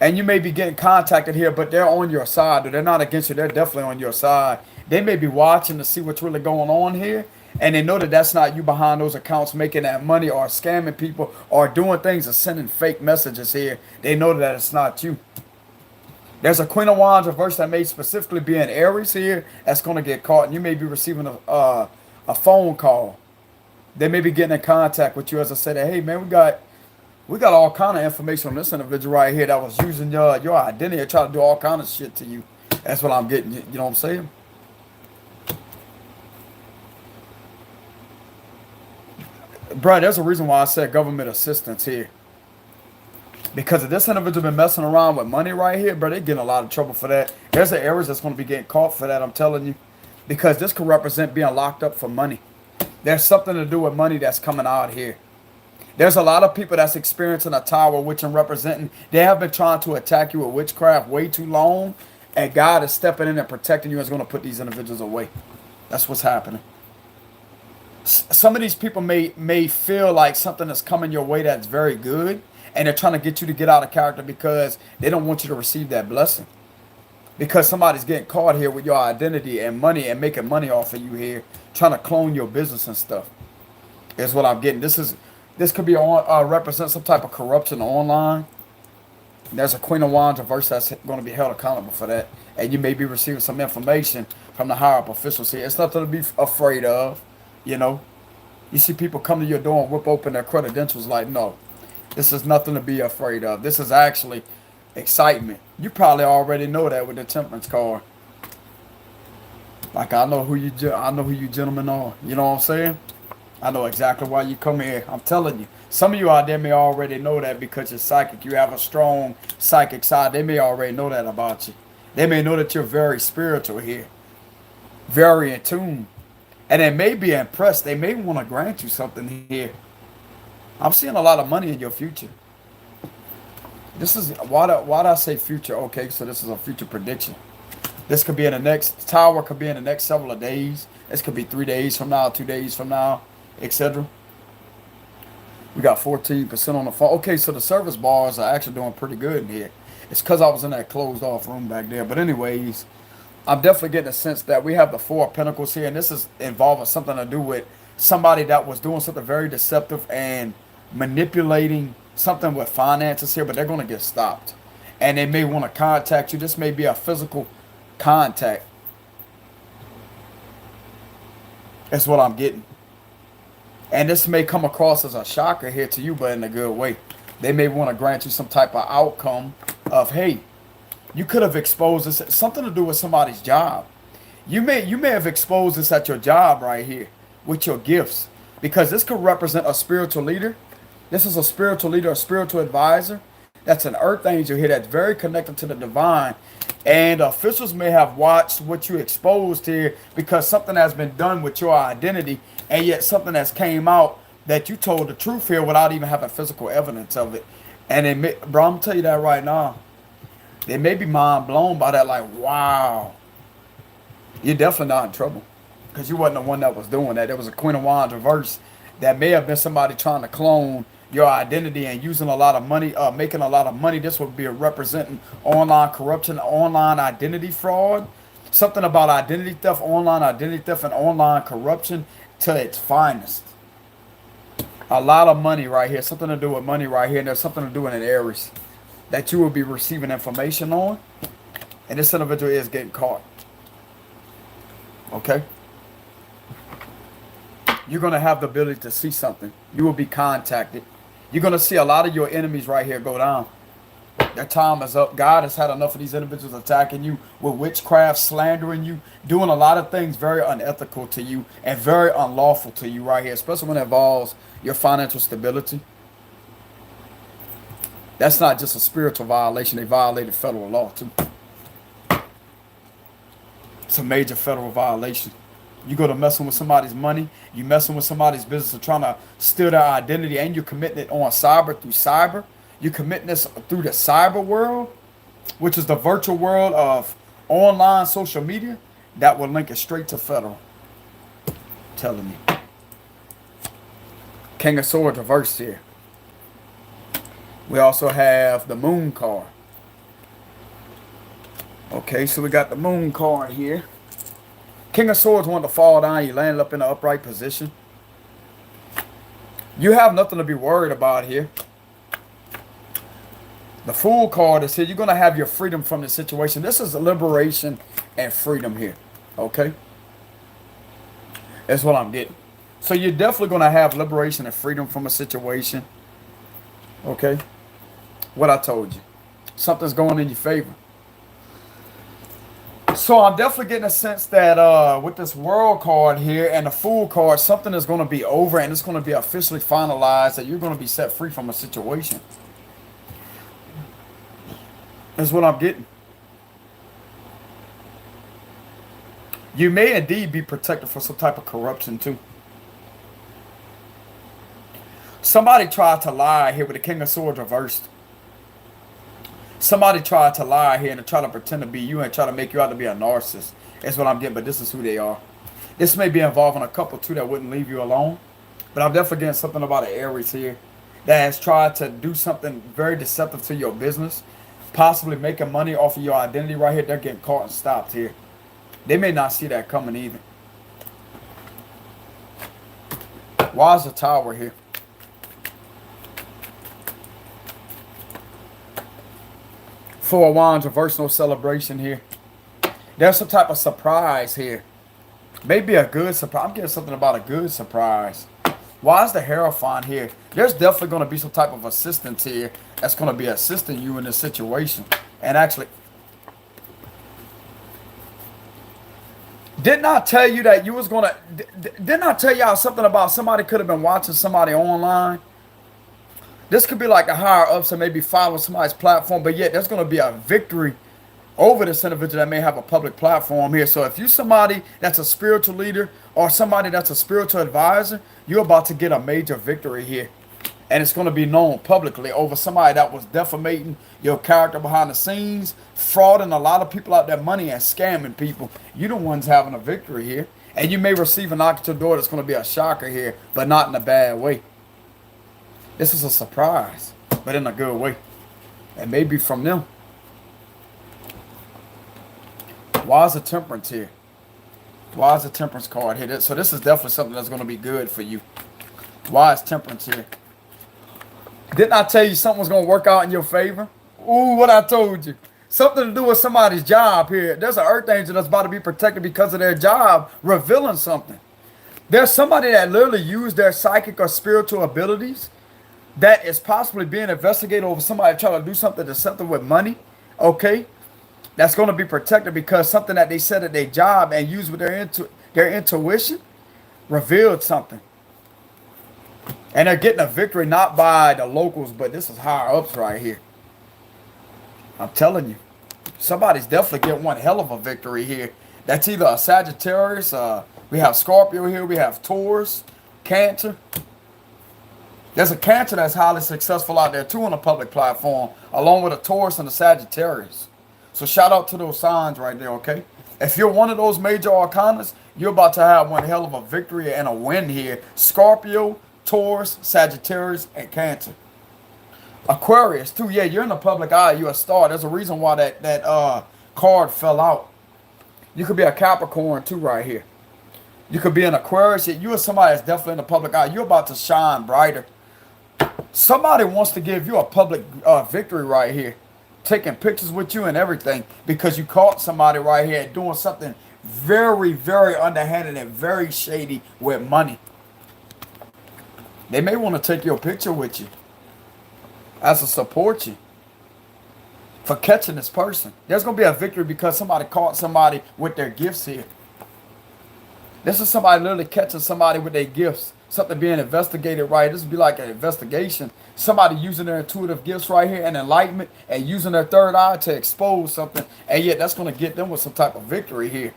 And you may be getting contacted here, but they're on your side. They're not against you. They're definitely on your side. They may be watching to see what's really going on here. And they know that that's not you behind those accounts making that money or scamming people or doing things or sending fake messages here. They know that it's not you. There's a Queen of Wands reverse that may specifically be in Aries here that's going to get caught. And you may be receiving a phone call. They may be getting in contact with you as I said, hey, man, we got all kind of information on this individual right here that was using your identity to try to do all kind of shit to you. That's what I'm getting. You know what I'm saying? Bro, there's a reason why I said government assistance here. Because if this individual been messing around with money right here, bro, they getting a lot of trouble for that. There's an areas that's going to be getting caught for that, I'm telling you. Because this could represent being locked up for money. There's something to do with money that's coming out here. There's a lot of people that's experiencing a tower, which I'm representing. They have been trying to attack you with witchcraft way too long. And God is stepping in and protecting you and is going to put these individuals away. That's what's happening. Some of these people may feel like something is coming your way that's very good. And they're trying to get you to get out of character because they don't want you to receive that blessing. Because somebody's getting caught here with your identity and money and making money off of you here. Trying to clone your business and stuff. Is what I'm getting. This could be on represent some type of corruption online. There's a Queen of Wands reverse that's going to be held accountable for that. And you may be receiving some information from the higher up officials here. It's nothing to be afraid of. You know. You see people come to your door and whip open their credentials like, no. This is nothing to be afraid of. This is actually excitement. You probably already know that with the Temperance card. Like I know who you gentlemen are. You know what I'm saying? I know exactly why you come here. I'm telling you. Some of you out there may already know that because you're psychic. You have a strong psychic side. They may already know that about you. They may know that you're very spiritual here. Very in tune. And they may be impressed. They may want to grant you something here. I'm seeing a lot of money in your future. This is why do I say future? Okay, so this is a future prediction. This could be in the next tower, could be in the next several of days. This could be 3 days from now, 2 days from now, etc. We got 14% on the phone. Okay, so the service bars are actually doing pretty good in here. It's because I was in that closed off room back there. But anyways, I'm definitely getting a sense that we have the 4 of Pentacles here, and this is involving something to do with somebody that was doing something very deceptive and manipulating something with finances here, but they're going to get stopped. And they may want to contact you. This may be a physical contact. That's what I'm getting. And this may come across as a shocker here to you, but in a good way. They may want to grant you some type of outcome of, hey, you could have exposed this, something to do with somebody's job. You may have exposed this at your job right here with your gifts, because this could represent a spiritual leader. This is a spiritual leader, a spiritual advisor. That's an earth angel here that's very connected to the divine. And officials may have watched what you exposed here because something has been done with your identity, and yet something that's came out that you told the truth here without even having physical evidence of it. And they may, bro, I'm gonna tell you that right now. They may be mind blown by that, like, wow. You're definitely not in trouble. Because you wasn't the one that was doing that. There was a Queen of Wands reverse that may have been somebody trying to clone your identity and using a lot of money, making a lot of money. This would be representing online corruption, online identity fraud. Something about identity theft, online identity theft, and online corruption to its finest. A lot of money right here. Something to do with money right here. And there's something to do with an Aries that you will be receiving information on. And this individual is getting caught. Okay? You're going to have the ability to see something. You will be contacted. You're going to see a lot of your enemies right here go down. Their time is up. God has had enough of these individuals attacking you with witchcraft, slandering you, doing a lot of things very unethical to you and very unlawful to you right here, especially when it involves your financial stability. That's not just a spiritual violation. They violated federal law too. It's a major federal violation. You go to messing with somebody's money, you messing with somebody's business and trying to steal their identity, and you're committing it on cyber through cyber. You're committing this through the cyber world, which is the virtual world of online social media. That will link it straight to federal. I'm telling you. King of Swords reversed here. We also have the Moon card. Okay, so we got the Moon card here. King of Swords wanted to fall down. You landed up in an upright position. You have nothing to be worried about here. The Fool card is here. You're going to have your freedom from the situation. This is liberation and freedom here. Okay? That's what I'm getting. So you're definitely going to have liberation and freedom from a situation. Okay? What I told you. Something's going in your favor. So I'm definitely getting a sense that with this World card here and the Fool card, something is going to be over and it's going to be officially finalized, that you're going to be set free from a situation. That's what I'm getting. You may indeed be protected from some type of corruption too. Somebody tried to lie here with the King of Swords reversed. Somebody tried to lie here and to try to pretend to be you and try to make you out to be a narcissist. That's what I'm getting, but this is who they are. This may be involving a couple too that wouldn't leave you alone. But I'm definitely getting something about an Aries here that has tried to do something very deceptive to your business. Possibly making money off of your identity right here. They're getting caught and stopped here. They may not see that coming either. Why is the Tower here? Four of Wands, reverse, no celebration here. There's some type of surprise here. Maybe a good surprise. I'm getting something about a good surprise. Why is the Hierophant here? There's definitely going to be some type of assistance here that's going to be assisting you in this situation. And actually, didn't I tell you that you was going to... Didn't I tell y'all something about somebody could have been watching somebody online? This could be like the higher ups and maybe following somebody's platform, but yet there's going to be a victory over this individual that may have a public platform here. So if you're somebody that's a spiritual leader or somebody that's a spiritual advisor, you're about to get a major victory here. And it's going to be known publicly over somebody that was defamating your character behind the scenes, frauding a lot of people out there money and scamming people. You're the ones having a victory here. And you may receive a knock at your door that's going to be a shocker here, but not in a bad way. This is a surprise, but in a good way. And maybe from them. Why is the Temperance here? Why is the Temperance card here? So this is definitely something that's going to be good for you. Why is Temperance here? Didn't I tell you something was going to work out in your favor? Ooh, what I told you. Something to do with somebody's job here. There's an Earth Angel that's about to be protected because of their job, revealing something. There's somebody that literally used their psychic or spiritual abilities that is possibly being investigated over somebody trying to do something deceptive with money, okay? That's going to be protected because something that they said at their job and used with their intuition revealed something. And they're getting a victory not by the locals, but this is higher ups right here. I'm telling you. Somebody's definitely getting one hell of a victory here. That's either a Sagittarius, we have Scorpio here, we have Taurus, Cancer. There's a Cancer that's highly successful out there too on a public platform, along with a Taurus and a Sagittarius. So shout out to those signs right there, okay? If you're one of those major arcanas, you're about to have one hell of a victory and a win here. Scorpio, Taurus, Sagittarius, and Cancer. Aquarius too. Yeah, you're in the public eye. You're a star. There's a reason why that card fell out. You could be a Capricorn too right here. You could be an Aquarius. You are somebody that's definitely in the public eye. You're about to shine brighter. Somebody wants to give you a public victory right here. Taking pictures with you and everything because you caught somebody right here doing something very, very underhanded and very shady with money. They may want to take your picture with you as to support you for catching this person. There's going to be a victory because somebody caught somebody with their gifts here. This is somebody literally catching somebody with their gifts. Something being investigated right. This would be like an investigation. Somebody using their intuitive gifts right here and enlightenment and using their third eye to expose something. And yet that's going to get them with some type of victory here.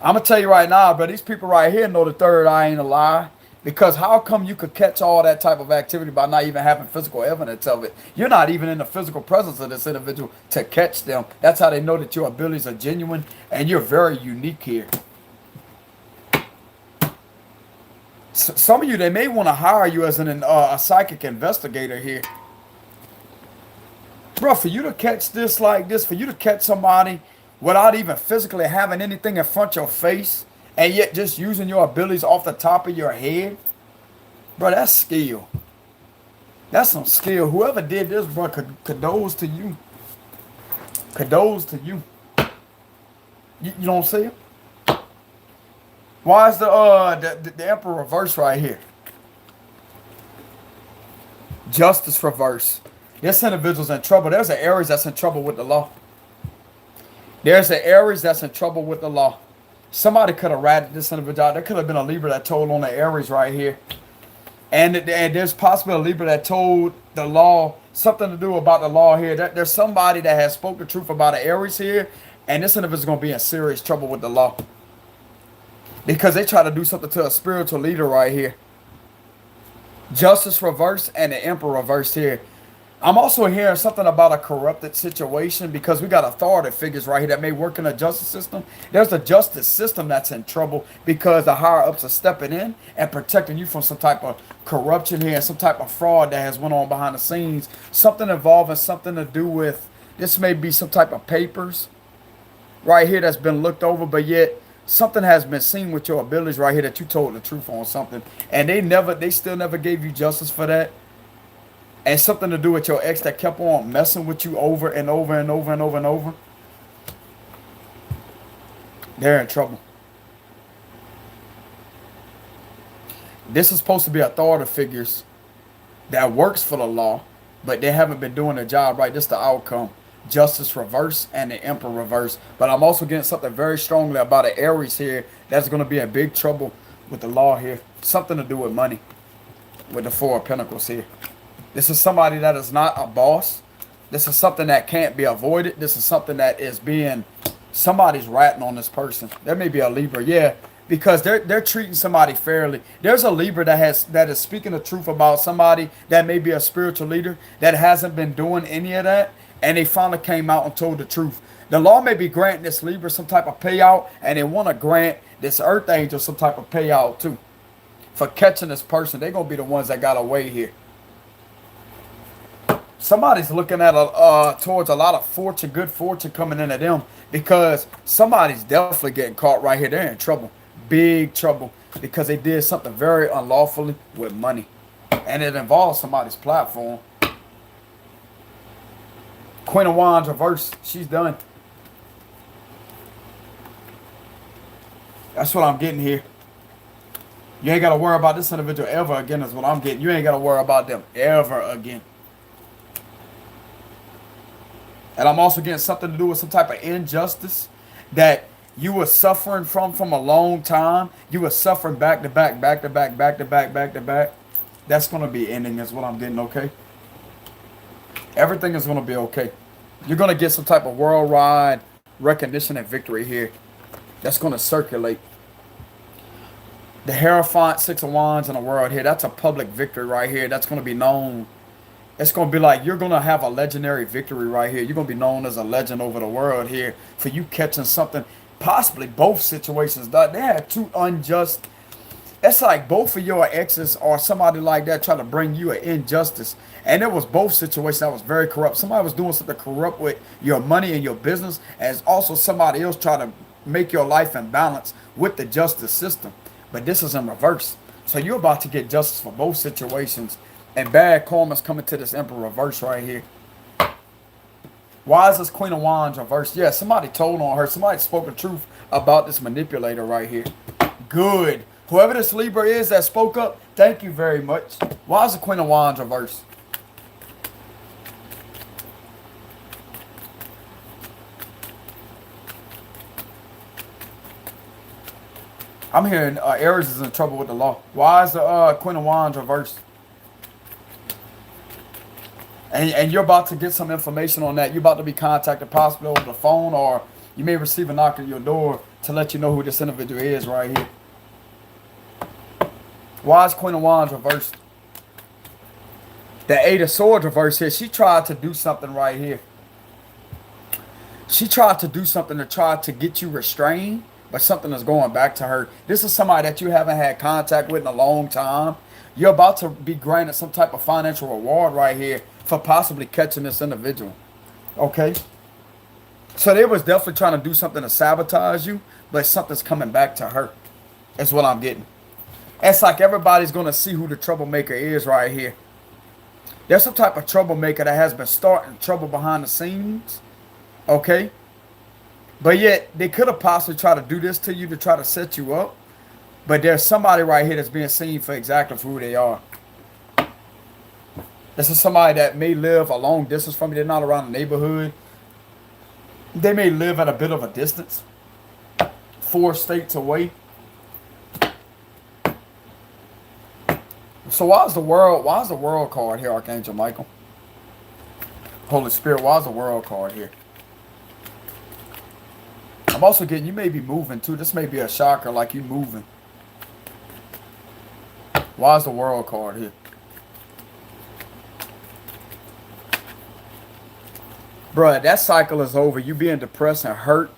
I'm going to tell you right now, bro, these people right here know the third eye ain't a lie. Because how come you could catch all that type of activity by not even having physical evidence of it? You're not even in the physical presence of this individual to catch them. That's how they know that your abilities are genuine and you're very unique here. Some of you, they may want to hire you as a psychic investigator here. Bro, for you to catch this like this, for you to catch somebody without even physically having anything in front of your face, and yet just using your abilities off the top of your head, bro, that's skill. That's some skill. Whoever did this, bro, kudos to you. Kudos to you. You know what I'm saying? Why is the Emperor reverse right here? Justice reverse. This individual's in trouble. There's an Aries that's in trouble with the law. There's an Aries that's in trouble with the law. Somebody could have ratted this individual out. There could have been a Libra that told on the Aries right here. And there's possibly a Libra that told the law something to do about the law here. There's somebody that has spoke the truth about an Aries here. And this individual's going to be in serious trouble with the law. Because they try to do something to a spiritual leader right here. Justice reverse and the Emperor reverse here. I'm also hearing something about a corrupted situation because we got authority figures right here that may work in a justice system. There's a justice system that's in trouble because the higher ups are stepping in and protecting you from some type of corruption here and some type of fraud that has went on behind the scenes. Something involving something to do with, this may be some type of papers right here that's been looked over, but yet something has been seen with your abilities right here that you told the truth on something. And they still never gave you justice for that. And something to do with your ex that kept on messing with you over and over and over and over and over. They're in trouble. This is supposed to be authority figures that works for the law, but they haven't been doing their job right. This is the outcome. Justice reverse and the Emperor reverse. But I'm also getting something very strongly about an Aries here that's going to be in big trouble with the law here. Something to do with money with the Four of Pentacles here. This is somebody that is not a boss. This is something that can't be avoided. This is something that is being, somebody's ratting on this person. There may be a Libra, yeah, because they're treating somebody fairly. There's a Libra that is speaking the truth about somebody that may be a spiritual leader that hasn't been doing any of that, and they finally came out and told the truth. The law may be granting this Libra some type of payout, and they want to grant this Earth Angel some type of payout too for catching this person. They're going to be the ones that got away here. Somebody's looking at towards a lot of fortune, good fortune coming into them because somebody's definitely getting caught right here. They're in trouble, big trouble, because they did something very unlawfully with money. And it involves somebody's platform. Queen of Wands reverse, she's done. That's what I'm getting here. You ain't got to worry about this individual ever again is what I'm getting. You ain't got to worry about them ever again. And I'm also getting something to do with some type of injustice that you were suffering from a long time. You were suffering back to back, back to back, back to back, back to back. That's going to be ending is what I'm getting, okay? Everything is going to be okay. You're going to get some type of worldwide recognition and victory here. That's going to circulate. The Hierophant, Six of Wands in the world here, that's a public victory right here. That's going to be known. It's going to be like you're going to have a legendary victory right here. You're going to be known as a legend over the world here for you catching something. Possibly both situations. They had two unjust. It's like both of your exes or somebody like that trying to bring you an injustice. And it was both situations that was very corrupt. Somebody was doing something corrupt with your money and your business. As also somebody else trying to make your life in balance with the justice system. But this is in reverse. So you're about to get justice for both situations. And bad karma's coming to this Emperor reverse right here. Why is this Queen of Wands reverse? Yeah, somebody told on her. Somebody spoke the truth about this manipulator right here. Good. Whoever this Libra is that spoke up, thank you very much. Why is the Queen of Wands reverse? I'm hearing Aries is in trouble with the law. Why is the Queen of Wands reversed? And you're about to get some information on that. You're about to be contacted possibly over the phone, or you may receive a knock at your door to let you know who this individual is right here. Why is Queen of Wands reversed? The Eight of Swords reversed here. She tried to do something right here. She tried to do something to try to get you restrained, but something is going back to her. This is somebody that you haven't had contact with in a long time. You're about to be granted some type of financial reward right here for possibly catching this individual. Okay? So they was definitely trying to do something to sabotage you, but something's coming back to her. That's what I'm getting. It's like everybody's going to see who the troublemaker is right here. There's some type of troublemaker that has been starting trouble behind the scenes. Okay? But yet, they could have possibly tried to do this to you to try to set you up. But there's somebody right here that's being seen for exactly who they are. This is somebody that may live a long distance from you. They're not around the neighborhood. They may live at a bit of a distance. 4 states away. So why is the world card here, Archangel Michael? Holy Spirit, why is the world card here? I'm also getting, you may be moving too. This may be a shocker, like you moving. Why is the world card here? Bruh, that cycle is over. You being depressed and hurt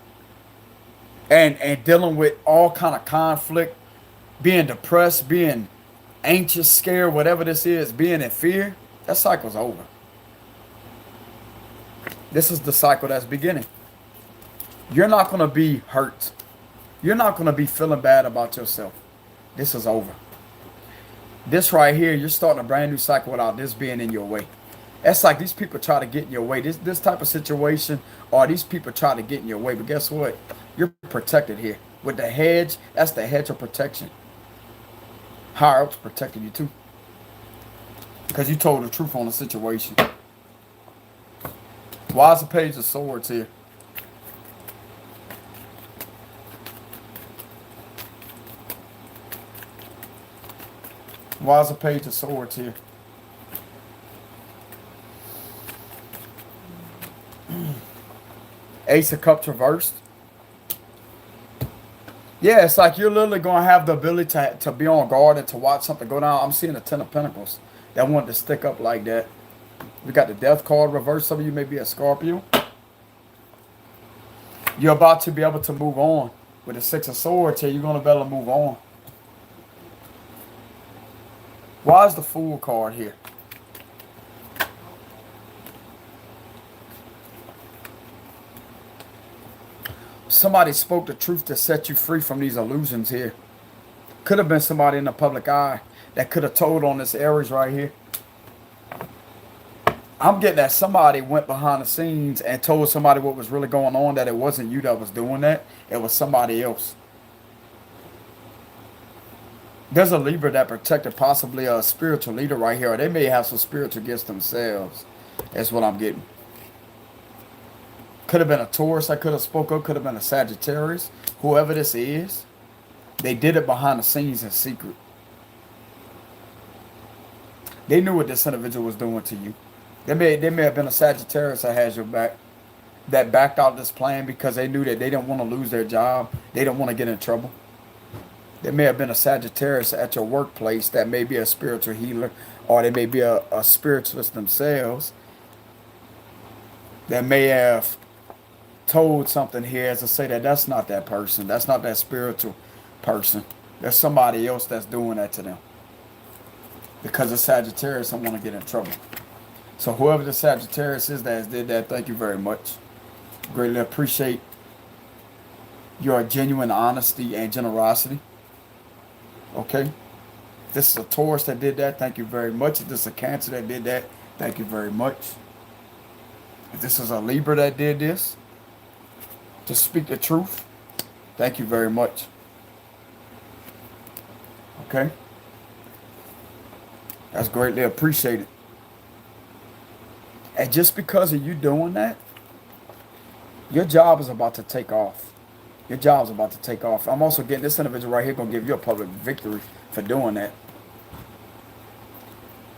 and dealing with all kind of conflict, being depressed, being anxious, scared, whatever this is, being in fear, that cycle's over. This is the cycle that's beginning. You're not going to be hurt. You're not going to be feeling bad about yourself. This is over. This right here, you're starting a brand new cycle without this being in your way. That's like these people try to get in your way. This type of situation, or these people try to get in your way. But guess what? You're protected here. With the hedge, that's the hedge of protection. Higher ups protecting you too. Because you told the truth on the situation. Why is the Page of Swords here? Why is the Page of Swords here? Ace of Cups reversed. Yeah, it's like you're literally going to have the ability to be on guard and to watch something go down. I'm seeing the Ten of Pentacles that wanted to stick up like that. We got the Death card reversed. Some of you may be a Scorpio. You're about to be able to move on. With the Six of Swords here, you're going to be able to move on. Why is the Fool card here? Somebody spoke the truth to set you free from these illusions here. Could have been somebody in the public eye that could have told on this Aries right here. I'm getting that somebody went behind the scenes and told somebody what was really going on, that it wasn't you that was doing that. It was somebody else. There's a Libra that protected possibly a spiritual leader right here. Or they may have some spiritual gifts themselves. That's what I'm getting. Could have been a Taurus I could have spoke up. Could have been a Sagittarius. Whoever this is, they did it behind the scenes in secret. They knew what this individual was doing to you. They may have been a Sagittarius that has your back, that backed out this plan because they knew that they didn't want to lose their job. They didn't want to get in trouble. There may have been a Sagittarius at your workplace that may be a spiritual healer, or they may be a spiritualist themselves that may have told something here as to say that that's not that person. That's not that spiritual person. There's somebody else that's doing that to them. Because the Sagittarius don't want to get in trouble. So whoever the Sagittarius is that has did that, thank you very much. Greatly appreciate your genuine honesty and generosity. Okay? If this is a Taurus that did that, thank you very much. If this is a Cancer that did that, thank you very much. If this is a Libra that did this, to speak the truth, thank you very much. Okay? That's greatly appreciated. And just because of you doing that, your job is about to take off. Your job's about to take off. I'm also getting this individual right here going to give you a public victory for doing that.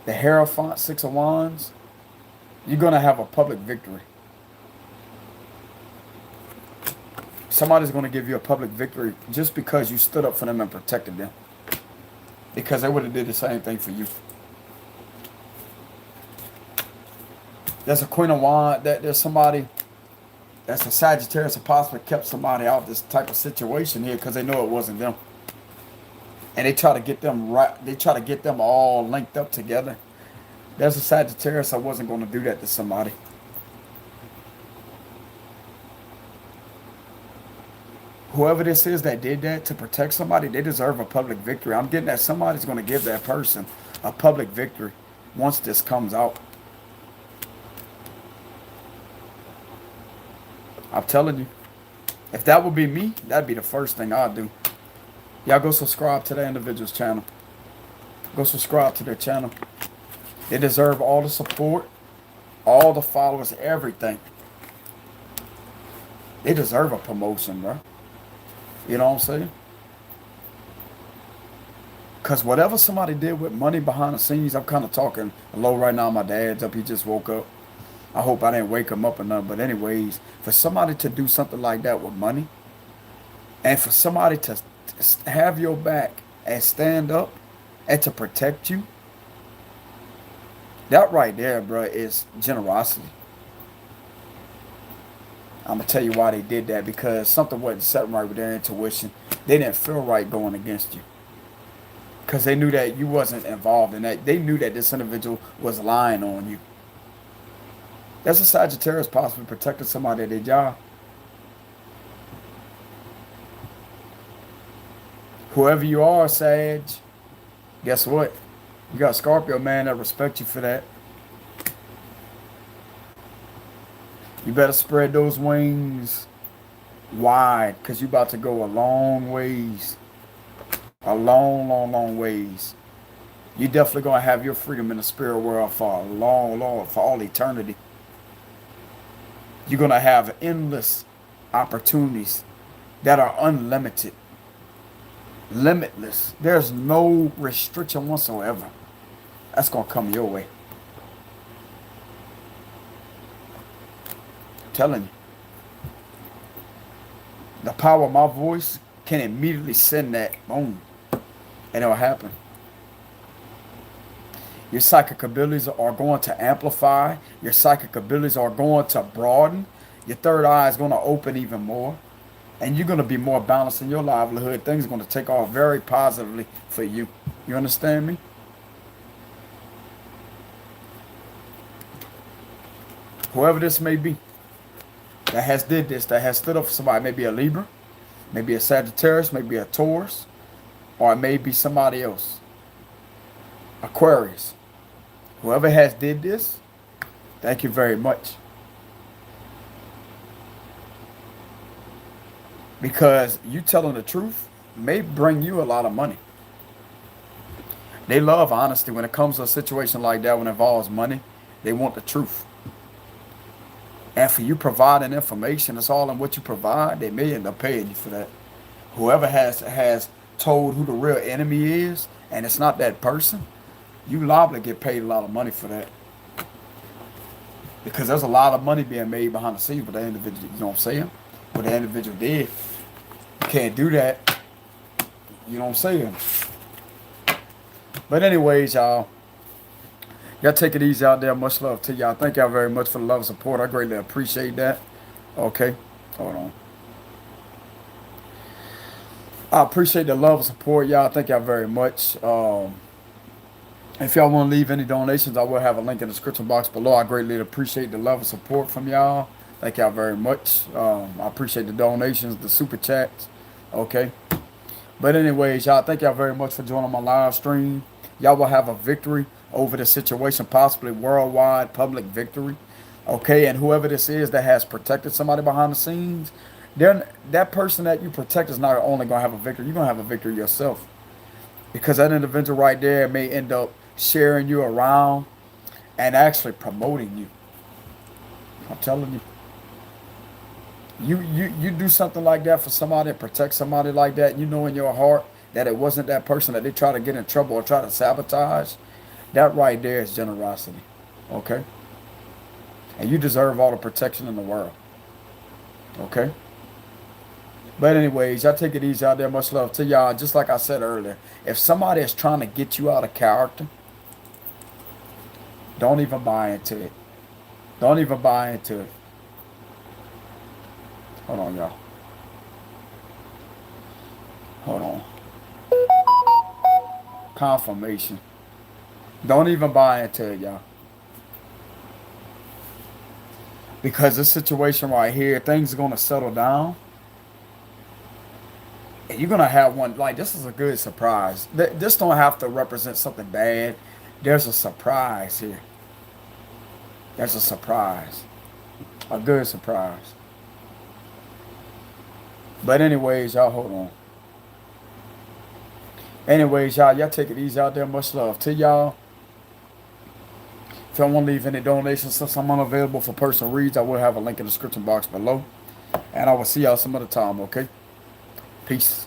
The Hierophant, Six of Wands, you're going to have a public victory. Somebody's going to give you a public victory just because you stood up for them and protected them. Because they would have did the same thing for you. There's a Queen of Wands, there's somebody that's a Sagittarius that possibly kept somebody out of this type of situation here because they know it wasn't them. And they try to get them right, they try to get them all linked up together. There's a Sagittarius that wasn't going to do that to somebody. Whoever this is that did that to protect somebody, they deserve a public victory. I'm getting that somebody's going to give that person a public victory once this comes out. I'm telling you. If that would be me, that'd be the first thing I'd do. Y'all go subscribe to that individual's channel. Go subscribe to their channel. They deserve all the support, all the followers, everything. They deserve a promotion, bro. You know what I'm saying? Because whatever somebody did with money behind the scenes, I'm kind of talking low right now. My dad's up. He just woke up. I hope I didn't wake him up or nothing. But anyways, for somebody to do something like that with money, and for somebody to have your back and stand up and to protect you, that right there, bro, is generosity. I'm going to tell you why they did that. Because something wasn't set right with their intuition. They didn't feel right going against you. Because they knew that you wasn't involved in that. They knew that this individual was lying on you. That's a Sagittarius possibly protecting somebody at their job. Whoever you are, Sag, guess what? You got a Scorpio man that respects you for that. You better spread those wings wide, because you about to go a long ways. A long, long, long ways. You definitely going to have your freedom in the spirit world for a long, long, for all eternity. You're going to have endless opportunities that are unlimited. Limitless. There's no restriction whatsoever. That's going to come your way. I'm telling you. The power of my voice can immediately send that. Boom. And it'll happen. Your psychic abilities are going to amplify. Your psychic abilities are going to broaden. Your third eye is going to open even more. And you're going to be more balanced in your livelihood. Things are going to take off very positively for you. You understand me? Whoever this may be that has did this, that has stood up for somebody, maybe a Libra, maybe a Sagittarius, maybe a Taurus, or it may be somebody else. Aquarius. Whoever has did this, thank you very much. Because you telling the truth may bring you a lot of money. They love honesty. When it comes to a situation like that, when it involves money, they want the truth. And for you providing information, it's all in what you provide. They may end up paying you for that. Whoever has told who the real enemy is, and it's not that person, you liable to get paid a lot of money for that. Because there's a lot of money being made behind the scenes with that individual. You know what I'm saying? What the individual did. You can't do that. You know what I'm saying? But anyways, y'all take it easy out there. Much love to y'all. Thank y'all very much for the love and support. I greatly appreciate that. Okay. Hold on. I appreciate the love and support, y'all. Thank y'all very much. If y'all want to leave any donations, I will have a link in the description box below. I greatly appreciate the love and support from y'all. Thank y'all very much. I appreciate the donations, the super chats. Okay. But anyways, y'all, thank y'all very much for joining my live stream. Y'all will have a victory over the situation, possibly worldwide public victory. Okay. And whoever this is that has protected somebody behind the scenes, then that person that you protect is not only going to have a victory, you're going to have a victory yourself. Because that individual right there may end up sharing you around and actually promoting you. I'm telling you. You do something like that for somebody and protect somebody like that, you know in your heart that it wasn't that person that they try to get in trouble or try to sabotage. That right there is generosity. Okay? And you deserve all the protection in the world. Okay? But anyways, y'all take it easy out there. Much love to y'all. Just like I said earlier, if somebody is trying to get you out of character, don't even buy into it. Don't even buy into it. Hold on, y'all. Hold on. Confirmation. Don't even buy into it, y'all. Because this situation right here, things are going to settle down. And you're gonna have one like this is a good surprise. This don't have to represent something bad. There's a surprise here. There's a surprise. A good surprise. But anyways, y'all hold on. Anyways, y'all take it easy out there. Much love to y'all. If y'all want to leave any donations, since I'm unavailable for personal reads, I will have a link in the description box below. And I will see y'all some other time, okay? Peace.